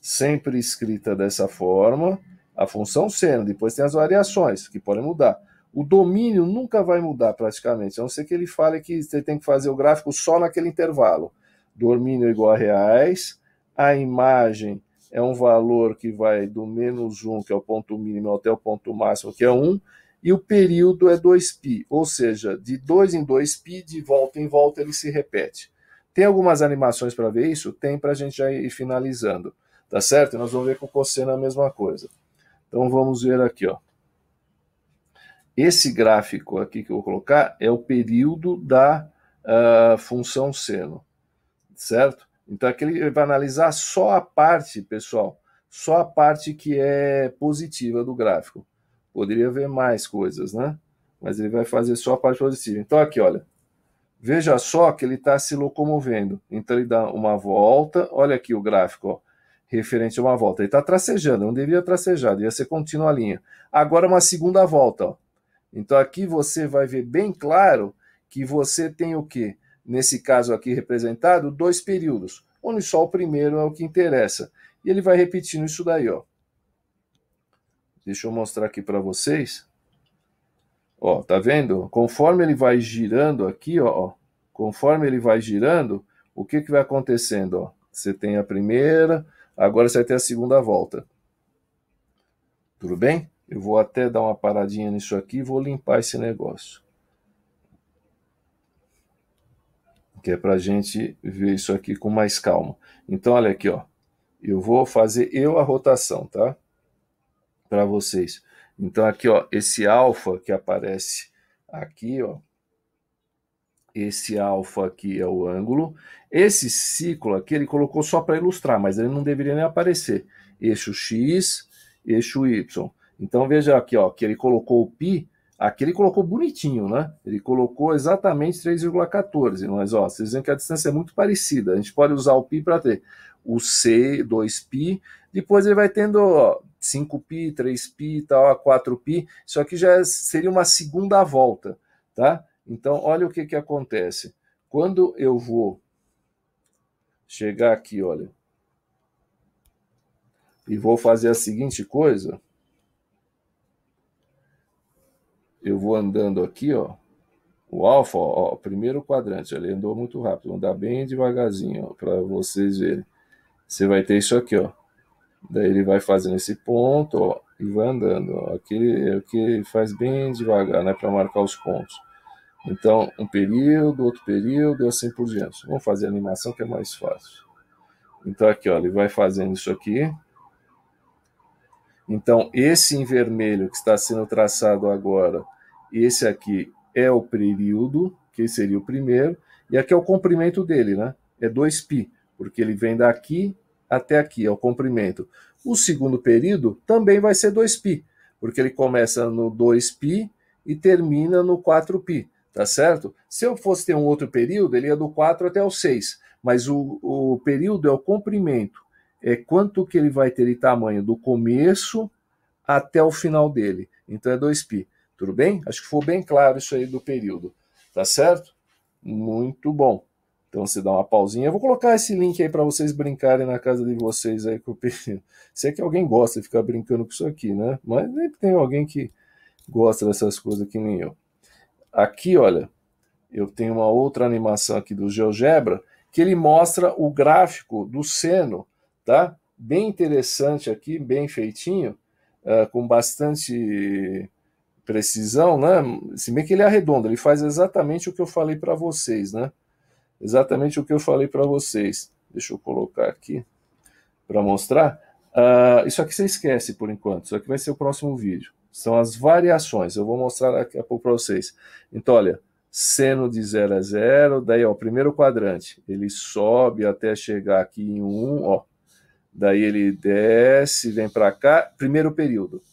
sempre escrita dessa forma, a função seno, depois tem as variações, que podem mudar. O domínio nunca vai mudar praticamente, a não ser que ele fale que você tem que fazer o gráfico só naquele intervalo. Domínio igual a reais, a imagem é um valor que vai do -1, que é o ponto mínimo, até o ponto máximo, que é 1, e o período é 2π, ou seja, de 2 em 2π, de volta em volta, ele se repete. Tem algumas animações para ver isso? Tem, para a gente já ir finalizando, tá certo? Nós vamos ver com o cosseno a mesma coisa. Então vamos ver aqui, ó. Esse gráfico aqui que eu vou colocar é o período da função seno, certo? Então aqui ele vai analisar só a parte, pessoal, só a parte que é positiva do gráfico. Poderia ver mais coisas, né? Mas ele vai fazer só a parte positiva. Então aqui, olha, veja só que ele está se locomovendo. Então ele dá uma volta, olha aqui o gráfico, ó, referente a uma volta. Ele está tracejando, não deveria tracejar, devia ser contínua a linha. Agora uma segunda volta, ó. Então aqui você vai ver bem claro que você tem o quê? Nesse caso aqui representado, 2 períodos, onde só o primeiro é o que interessa. E ele vai repetindo isso daí, ó. Deixa eu mostrar aqui para vocês. Ó, tá vendo? Conforme ele vai girando aqui, ó, conforme ele vai girando, o que vai acontecendo? Ó? Você tem a primeira, agora você vai ter a segunda volta. Tudo bem? Eu vou até dar uma paradinha nisso aqui e vou limpar esse negócio. Que é para a gente ver isso aqui com mais calma. Então, olha aqui, ó. Eu vou fazer a rotação, tá? Para vocês. Então, aqui, ó, esse alfa que aparece aqui, ó. Esse alfa aqui é o ângulo. Esse ciclo aqui ele colocou só para ilustrar, mas ele não deveria nem aparecer. Eixo X, eixo Y. Então, veja aqui, ó, que ele colocou o π. Aqui ele colocou bonitinho, né? Ele colocou exatamente 3,14. Mas, ó, vocês veem que a distância é muito parecida. A gente pode usar o π para ter o C, 2π. Depois ele vai tendo, ó, 5π, 3π, tal, 4π. Isso aqui já seria uma segunda volta, tá? Então, olha o que acontece. Quando eu vou chegar aqui, olha, e vou fazer a seguinte coisa, eu vou andando aqui, ó, o alfa, ó, o primeiro quadrante, ele andou muito rápido, vou andar bem devagarzinho, para vocês verem. Você vai ter isso aqui, ó. Daí ele vai fazendo esse ponto, ó, e vai andando. Ó. Aqui é o que ele faz bem devagar, né, para marcar os pontos. Então, um período, outro período, e assim por diante. Vamos fazer a animação que é mais fácil. Então, aqui, ó, ele vai fazendo isso aqui. Então, esse em vermelho que está sendo traçado agora, esse aqui é o período, que seria o primeiro, e aqui é o comprimento dele, né? É 2π, porque ele vem daqui até aqui, é o comprimento. O segundo período também vai ser 2π, porque ele começa no 2π e termina no 4π. Tá certo? Se eu fosse ter um outro período, ele ia do 4 até o 6, mas o período é o comprimento, é quanto que ele vai ter de tamanho do começo até o final dele. Então é 2π, tudo bem? Acho que ficou bem claro isso aí do período, tá certo? Muito bom. Então você dá uma pausinha. Eu vou colocar esse link aí para vocês brincarem na casa de vocês aí com o período. Se é que alguém gosta de ficar brincando com isso aqui, né? Mas sempre tem alguém que gosta dessas coisas que nem eu. Aqui, olha, eu tenho uma outra animação aqui do GeoGebra, que ele mostra o gráfico do seno, tá? Bem interessante aqui, bem feitinho, com bastante precisão, né? Se bem que ele é redondo, ele faz exatamente o que eu falei para vocês, né? Exatamente o que eu falei para vocês. Deixa eu colocar aqui para mostrar. Isso aqui você esquece por enquanto, isso aqui vai ser o próximo vídeo. São as variações, eu vou mostrar daqui a pouco para vocês. Então, olha, seno de 0 a 0, daí, ó, o primeiro quadrante, ele sobe até chegar aqui em 1, ó. Daí ele desce, vem para cá, primeiro período.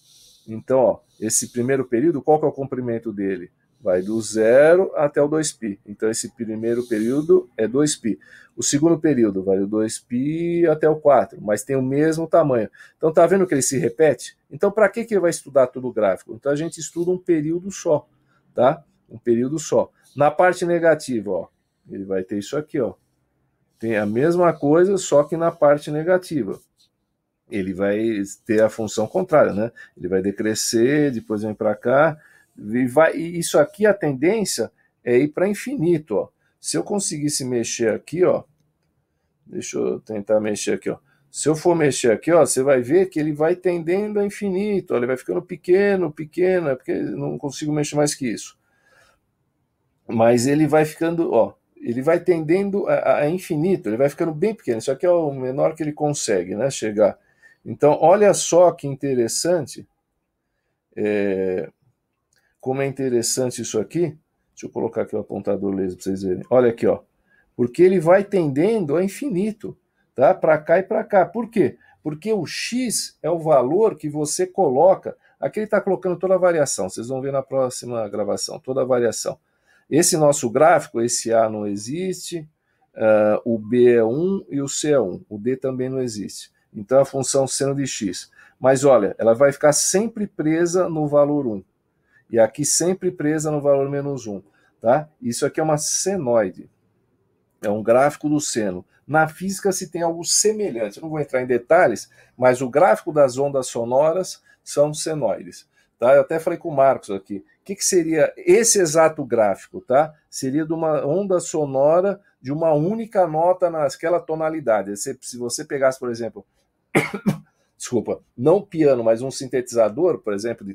Então, ó, esse primeiro período, qual que é o comprimento dele? Vai do 0 até o 2π. Então, esse primeiro período é 2π. O segundo período vai do 2π até o 4, mas tem o mesmo tamanho. Então, tá vendo que ele se repete? Então, para que ele vai estudar todo o gráfico? Então, a gente estuda um período só, tá? Um período só. Na parte negativa, ó, ele vai ter isso aqui, ó. Tem a mesma coisa, só que na parte negativa. Ele vai ter a função contrária, né? Ele vai decrescer, depois vem para cá, E isso aqui, a tendência é ir para infinito, ó. Se eu conseguisse mexer aqui, ó, deixa eu tentar mexer aqui, ó. Se eu for mexer aqui, ó, você vai ver que ele vai tendendo a infinito, ó, ele vai ficando pequeno, pequeno, é porque não consigo mexer mais que isso. Mas ele vai ficando, ó, ele vai tendendo a infinito, ele vai ficando bem pequeno. Isso aqui é o menor que ele consegue, né, chegar. Então, olha só que interessante, como é interessante isso aqui. Deixa eu colocar aqui o apontador laser para vocês verem. Olha aqui, ó, porque ele vai tendendo a infinito, tá? Para cá e para cá. Por quê? Porque o x é o valor que você coloca. Aqui ele está colocando toda a variação. Vocês vão ver na próxima gravação toda a variação. Esse nosso gráfico, esse A não existe, o B é 1 e o C é 1. O D também não existe. Então a função seno de x. Mas olha, ela vai ficar sempre presa no valor 1. E aqui sempre presa no valor menos 1. Tá? Isso aqui é uma senoide. É um gráfico do seno. Na física se tem algo semelhante. Eu não vou entrar em detalhes, mas o gráfico das ondas sonoras são senoides. Tá? Eu até falei com o Marcos aqui. O que seria esse exato gráfico? Tá? Seria de uma onda sonora de uma única nota naquela tonalidade. Se você pegasse, por exemplo, desculpa, não piano, mas um sintetizador, por exemplo, de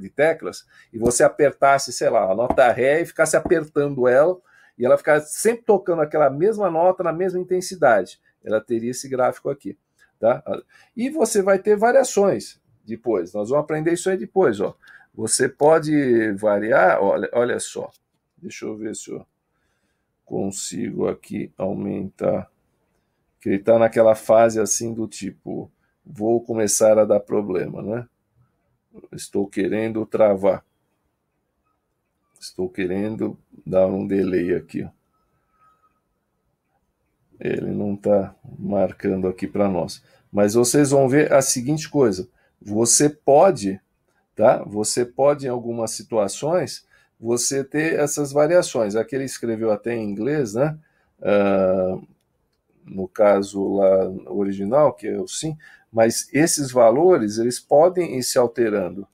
teclas, e você apertasse, sei lá, a nota Ré e ficasse apertando ela, e ela ficasse sempre tocando aquela mesma nota na mesma intensidade. Ela teria esse gráfico aqui. Tá? E você vai ter variações depois. Nós vamos aprender isso aí depois. Ó. Você pode variar, olha só. Deixa eu ver se eu consigo aqui aumentar. Que ele está naquela fase assim do tipo, vou começar a dar problema, né? Estou querendo travar. Estou querendo dar um delay aqui. Ó. Ele não está marcando aqui para nós. Mas vocês vão ver a seguinte coisa. Você pode, tá? Você pode, em algumas situações, você ter essas variações. Aqui ele escreveu até em inglês, né? No caso lá original, que é o sim, mas esses valores, eles podem ir se alterando.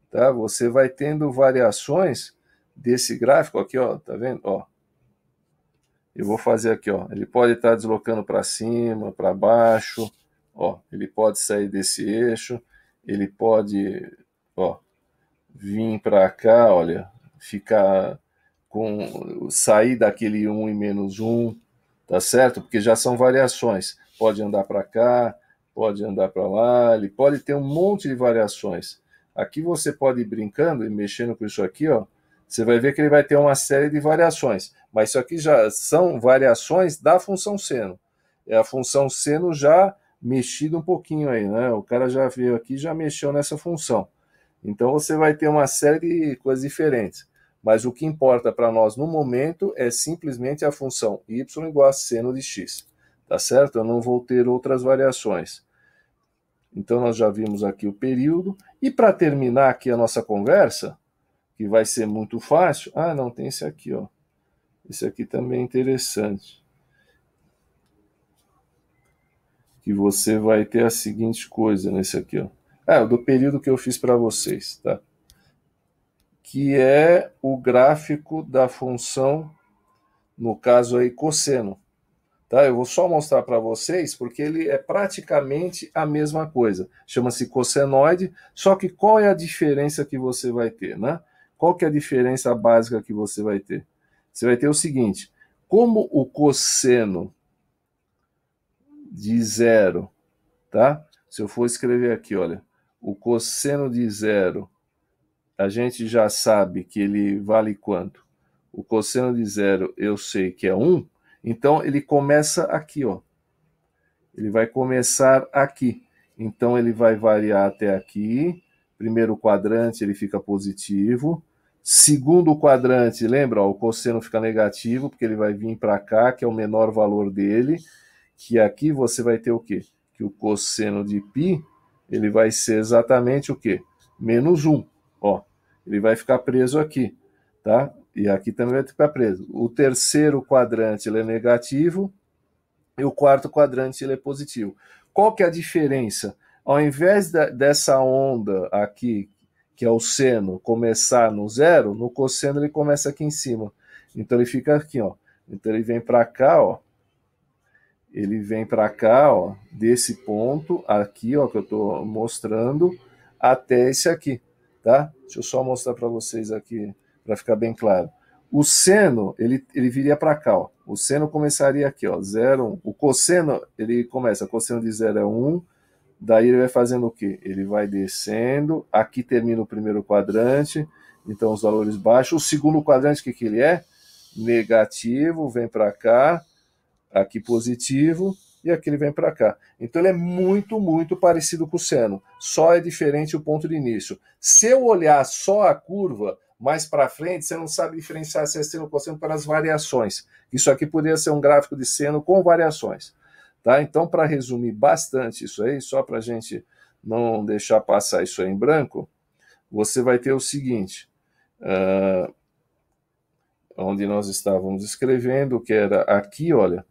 Tá? Você vai tendo variações desse gráfico aqui, ó, tá vendo? Ó, eu vou fazer aqui, ó. Ele pode estar deslocando para cima, para baixo, ó. Ele pode sair desse eixo, ele pode, ó, vir para cá, olha, ficar sair daquele 1 e menos 1, tá certo? Porque já são variações. Pode andar para cá, pode andar para lá, ele pode ter um monte de variações. Aqui você pode ir brincando e mexendo com isso aqui, ó. Você vai ver que ele vai ter uma série de variações. Mas isso aqui já são variações da função seno. É a função seno já mexida um pouquinho aí, né? O cara já veio aqui e já mexeu nessa função. Então você vai ter uma série de coisas diferentes. Mas o que importa para nós no momento é simplesmente a função y igual a seno de x. Tá certo? Eu não vou ter outras variações. Então nós já vimos aqui o período. E para terminar aqui a nossa conversa, que vai ser muito fácil... Ah, não, tem esse aqui, ó. Esse aqui também é interessante. Que você vai ter a seguinte coisa nesse aqui, ó. Ah, do período que eu fiz para vocês, tá? Que é o gráfico da função, no caso aí, cosseno. Tá? Eu vou só mostrar para vocês, porque ele é praticamente a mesma coisa. Chama-se cossenoide, só que qual é a diferença que você vai ter, né? Qual que é a diferença básica que você vai ter? Você vai ter o seguinte, como o cosseno de zero, tá? Se eu for escrever aqui, olha, o cosseno de zero, a gente já sabe que ele vale quanto? O cosseno de zero eu sei que é 1, então ele começa aqui, ó. Ele vai começar aqui. Então ele vai variar até aqui. Primeiro quadrante ele fica positivo. Segundo quadrante, lembra? Ó, o cosseno fica negativo, porque ele vai vir para cá, que é o menor valor dele. Que aqui você vai ter o quê? Que o cosseno de π, ele vai ser exatamente o quê? Menos 1. Ó, ele vai ficar preso aqui, tá? E aqui também vai ficar preso. O terceiro quadrante ele é negativo e o quarto quadrante ele é positivo. Qual que é a diferença? Ao invés dessa onda aqui, que é o seno, começar no zero, no cosseno ele começa aqui em cima. Então ele fica aqui, ó. Então ele vem para cá, ó. Ele vem para cá, ó, desse ponto aqui, ó, que eu estou mostrando, até esse aqui, tá? Deixa eu só mostrar para vocês aqui, para ficar bem claro. O seno, ele viria para cá, ó. O seno começaria aqui, ó, 0, 1. O cosseno, ele começa, cosseno de 0 é 1, daí ele vai fazendo o quê? Ele vai descendo, aqui termina o primeiro quadrante, então os valores baixos. O segundo quadrante, o que ele é? Negativo, vem para cá, aqui positivo, e aqui ele vem para cá. Então ele é muito, muito parecido com o seno, só é diferente o ponto de início. Se eu olhar só a curva, mais para frente, você não sabe diferenciar se é seno ou cosseno pelas variações. Isso aqui poderia ser um gráfico de seno com variações. Tá? Então, para resumir bastante isso aí, só para a gente não deixar passar isso aí em branco, você vai ter o seguinte, onde nós estávamos escrevendo, que era aqui, olha,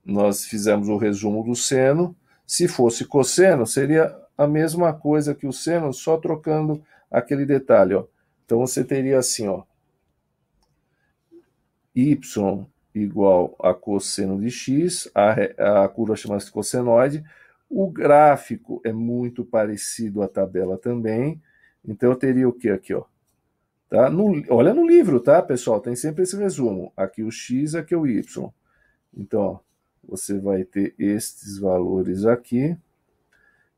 nós fizemos o resumo do seno. Se fosse cosseno, seria a mesma coisa que o seno, só trocando aquele detalhe, ó. Então você teria assim, ó, y igual a cosseno de x, a curva chama-se cossenoide. O gráfico é muito parecido à tabela também. Então eu teria o que aqui, ó? Tá? Olha no livro, tá, pessoal? Tem sempre esse resumo. Aqui o x, aqui o y. Então, ó, você vai ter estes valores aqui.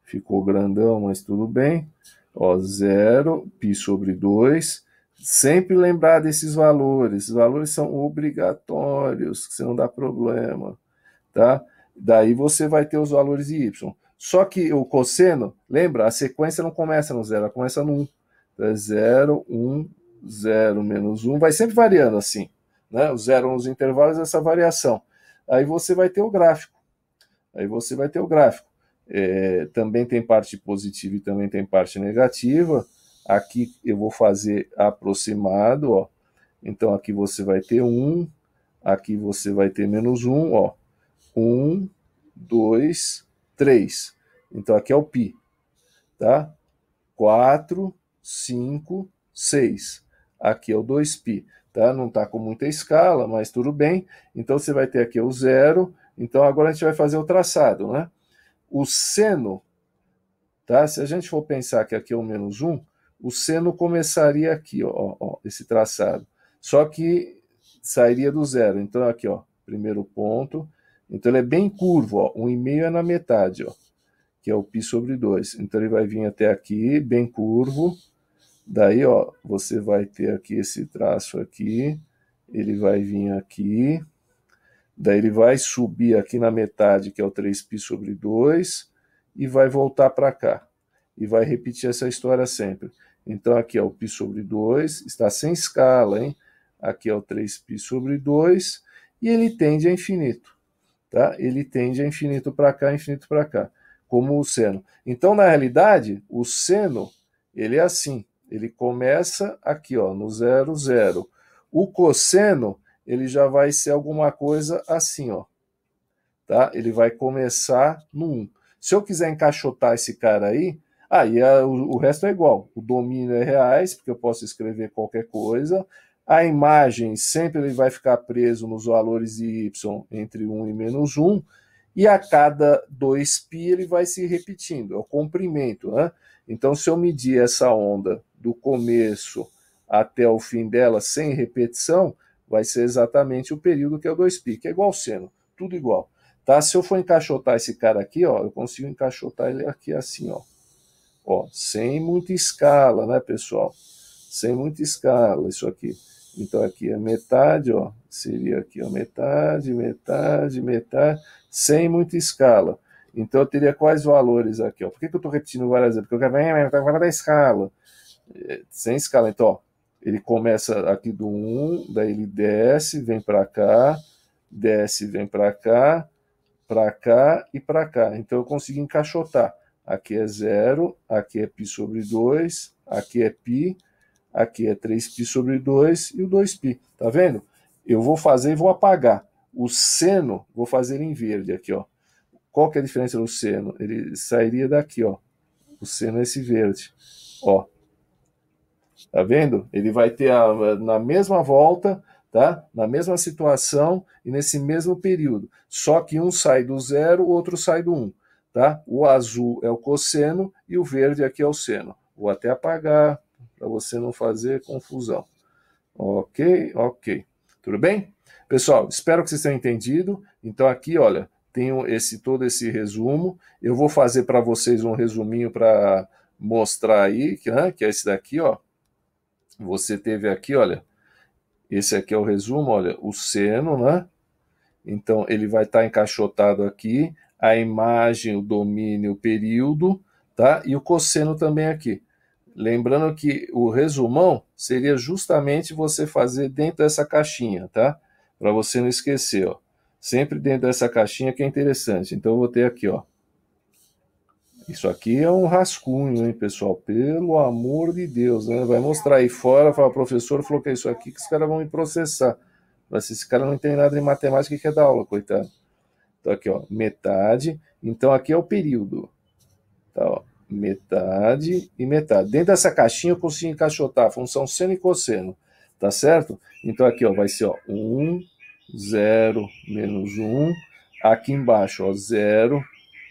Ficou grandão, mas tudo bem. Ó, 0, π sobre 2. Sempre lembrar desses valores. Esses valores são obrigatórios, que não dá problema. Tá? Daí você vai ter os valores de y. Só que o cosseno, lembra, a sequência não começa no 0, ela começa no 1. Então é 0, 1, 0, menos 1. Vai sempre variando assim. Né? O 0 nos intervalos, essa variação. Aí você vai ter o gráfico. Também tem parte positiva e também tem parte negativa. Aqui eu vou fazer aproximado, ó. Então aqui você vai ter 1, aqui você vai ter menos 1, ó. 1, 2, 3. Então aqui é o π, tá? 4, 5, 6. Aqui é o 2π, tá? Não está com muita escala, mas tudo bem. Então você vai ter aqui o 0. Então agora a gente vai fazer o traçado, né? O seno, tá? Se a gente for pensar que aqui é o menos 1, o seno começaria aqui, ó, esse traçado. Só que sairia do 0. Então aqui, ó, primeiro ponto. Então ele é bem curvo, ó. 1,5 é na metade, ó, que é o π sobre 2. Então ele vai vir até aqui, bem curvo. Daí, ó, você vai ter aqui esse traço aqui. Ele vai vir aqui. Daí ele vai subir aqui na metade, que é o 3π sobre 2, e vai voltar para cá. E vai repetir essa história sempre. Então aqui é o π sobre 2, está sem escala, hein? Aqui é o 3π sobre 2, e ele tende a infinito. Tá? Ele tende a infinito para cá, como o seno. Então, na realidade, o seno, ele é assim. Ele começa aqui, ó, no 0, 0. O cosseno, ele já vai ser alguma coisa assim, ó. Tá? Ele vai começar no 1. Se eu quiser encaixotar esse cara aí, o resto é igual. O domínio é reais, porque eu posso escrever qualquer coisa. A imagem sempre ele vai ficar preso nos valores de y entre 1 e menos 1. E a cada 2π ele vai se repetindo. É o comprimento, né? Então, se eu medir essa onda do começo até o fim dela sem repetição, vai ser exatamente o período que é o 2π, que é igual ao seno, tudo igual. Tá? Se eu for encaixotar esse cara aqui, ó, eu consigo encaixotar ele aqui assim, ó, sem muita escala, né, pessoal? Sem muita escala, isso aqui. Então aqui é metade, ó, seria aqui, ó, metade, metade, metade, sem muita escala. Então eu teria quais valores aqui, ó? Por que eu estou repetindo várias vezes? Porque eu quero falar da escala. Sem escala, então, ó, ele começa aqui do 1, daí ele desce, vem para cá, desce, vem para cá e para cá. Então eu consigo encaixotar. Aqui é 0, aqui é π sobre 2, aqui é π, aqui é 3π sobre 2 e o 2π. Tá vendo? Eu vou fazer e vou apagar. O seno, vou fazer em verde aqui, ó. Qual que é a diferença do seno? Ele sairia daqui, ó. O seno é esse verde. Ó. Tá vendo? Ele vai ter na mesma volta, tá? Na mesma situação e nesse mesmo período. Só que um sai do 0, o outro sai do 1. Tá? O azul é o cosseno e o verde aqui é o seno. Vou até apagar para você não fazer confusão. Ok, ok. Tudo bem? Pessoal, espero que vocês tenham entendido. Então aqui, olha, tenho todo esse resumo. Eu vou fazer para vocês um resuminho para mostrar aí, né, que é esse daqui, ó. Você teve aqui, olha, esse aqui é o resumo, olha, o seno, né? Então ele vai estar encaixotado aqui, a imagem, o domínio, o período, tá? E o cosseno também aqui. Lembrando que o resumão seria justamente você fazer dentro dessa caixinha, tá? Para você não esquecer, ó. Sempre dentro dessa caixinha que é interessante. Então eu vou ter aqui, ó. Isso aqui é um rascunho, hein, pessoal? Pelo amor de Deus, né? Vai mostrar aí fora, fala, o professor falou que é isso aqui que os caras vão me processar. Mas esse cara não tem nada em matemática e quer dar aula, coitado. Então aqui, ó, metade. Então aqui é o período. Tá, ó, metade e metade. Dentro dessa caixinha eu consigo encaixotar a função seno e cosseno, tá certo? Então aqui, ó, vai ser, ó, 1, 0, menos 1. Aqui embaixo, ó, 0,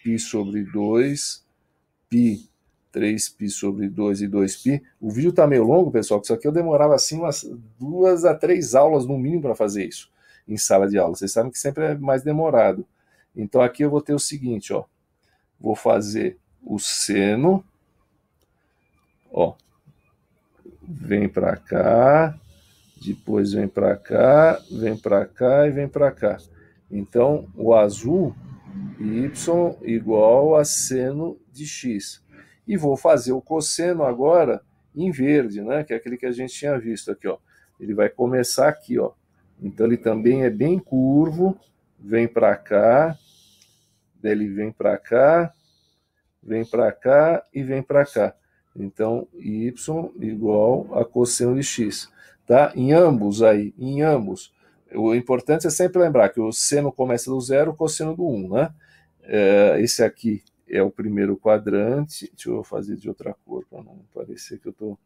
π sobre 2, π, 3π sobre 2 e 2π. O vídeo tá meio longo, pessoal, porque isso aqui eu demorava assim umas 2 a 3 aulas no mínimo para fazer isso em sala de aula. Vocês sabem que sempre é mais demorado. Então aqui eu vou ter o seguinte, ó. Vou fazer o seno, ó, vem para cá, depois vem para cá, vem para cá e vem para cá. Então, o azul, y igual a seno de x. E vou fazer o cosseno agora em verde, né? Que é aquele que a gente tinha visto aqui, ó. Ele vai começar aqui, ó. Então, ele também é bem curvo, vem para cá, daí ele vem para cá, vem para cá e vem para cá. Então, y igual a cosseno de x. Tá? Em ambos aí, em ambos. O importante é sempre lembrar que o seno começa do 0, o cosseno do 1, né? Esse aqui é o primeiro quadrante. Deixa eu fazer de outra cor, para não parecer que eu estou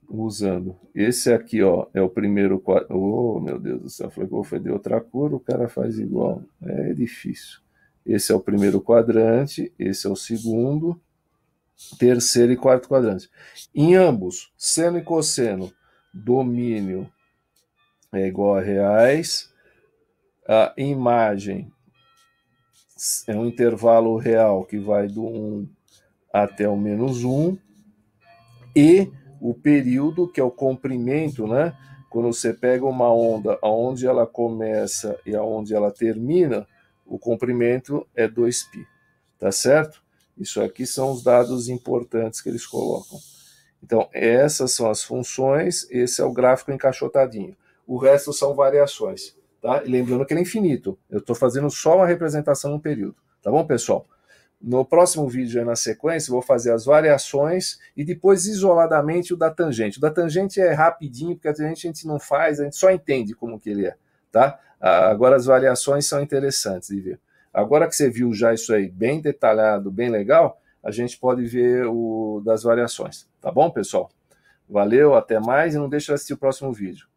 usando. Esse aqui, ó, é o primeiro quadrante. Oh, meu Deus do céu, falei que eu vou fazer de outra cor, o cara faz igual. É difícil. Esse é o primeiro quadrante, esse é o segundo, terceiro e quarto quadrante. Em ambos, seno e cosseno, domínio é igual a reais, a imagem é um intervalo real que vai do 1 até o menos 1, e o período, que é o comprimento, né? Quando você pega uma onda, aonde ela começa e aonde ela termina, o comprimento é 2π, tá certo? Isso aqui são os dados importantes que eles colocam. Então, essas são as funções, esse é o gráfico encaixotadinho. O resto são variações, tá? E lembrando que ele é infinito. Eu estou fazendo só uma representação no período, tá bom, pessoal? No próximo vídeo, aí na sequência, vou fazer as variações e depois, isoladamente, o da tangente. O da tangente é rapidinho, porque a gente não faz, a gente só entende como que ele é, tá? Agora, as variações são interessantes de ver. Agora que você viu já isso aí bem detalhado, bem legal, a gente pode ver o das variações. Tá bom, pessoal? Valeu, até mais e não deixe de assistir o próximo vídeo.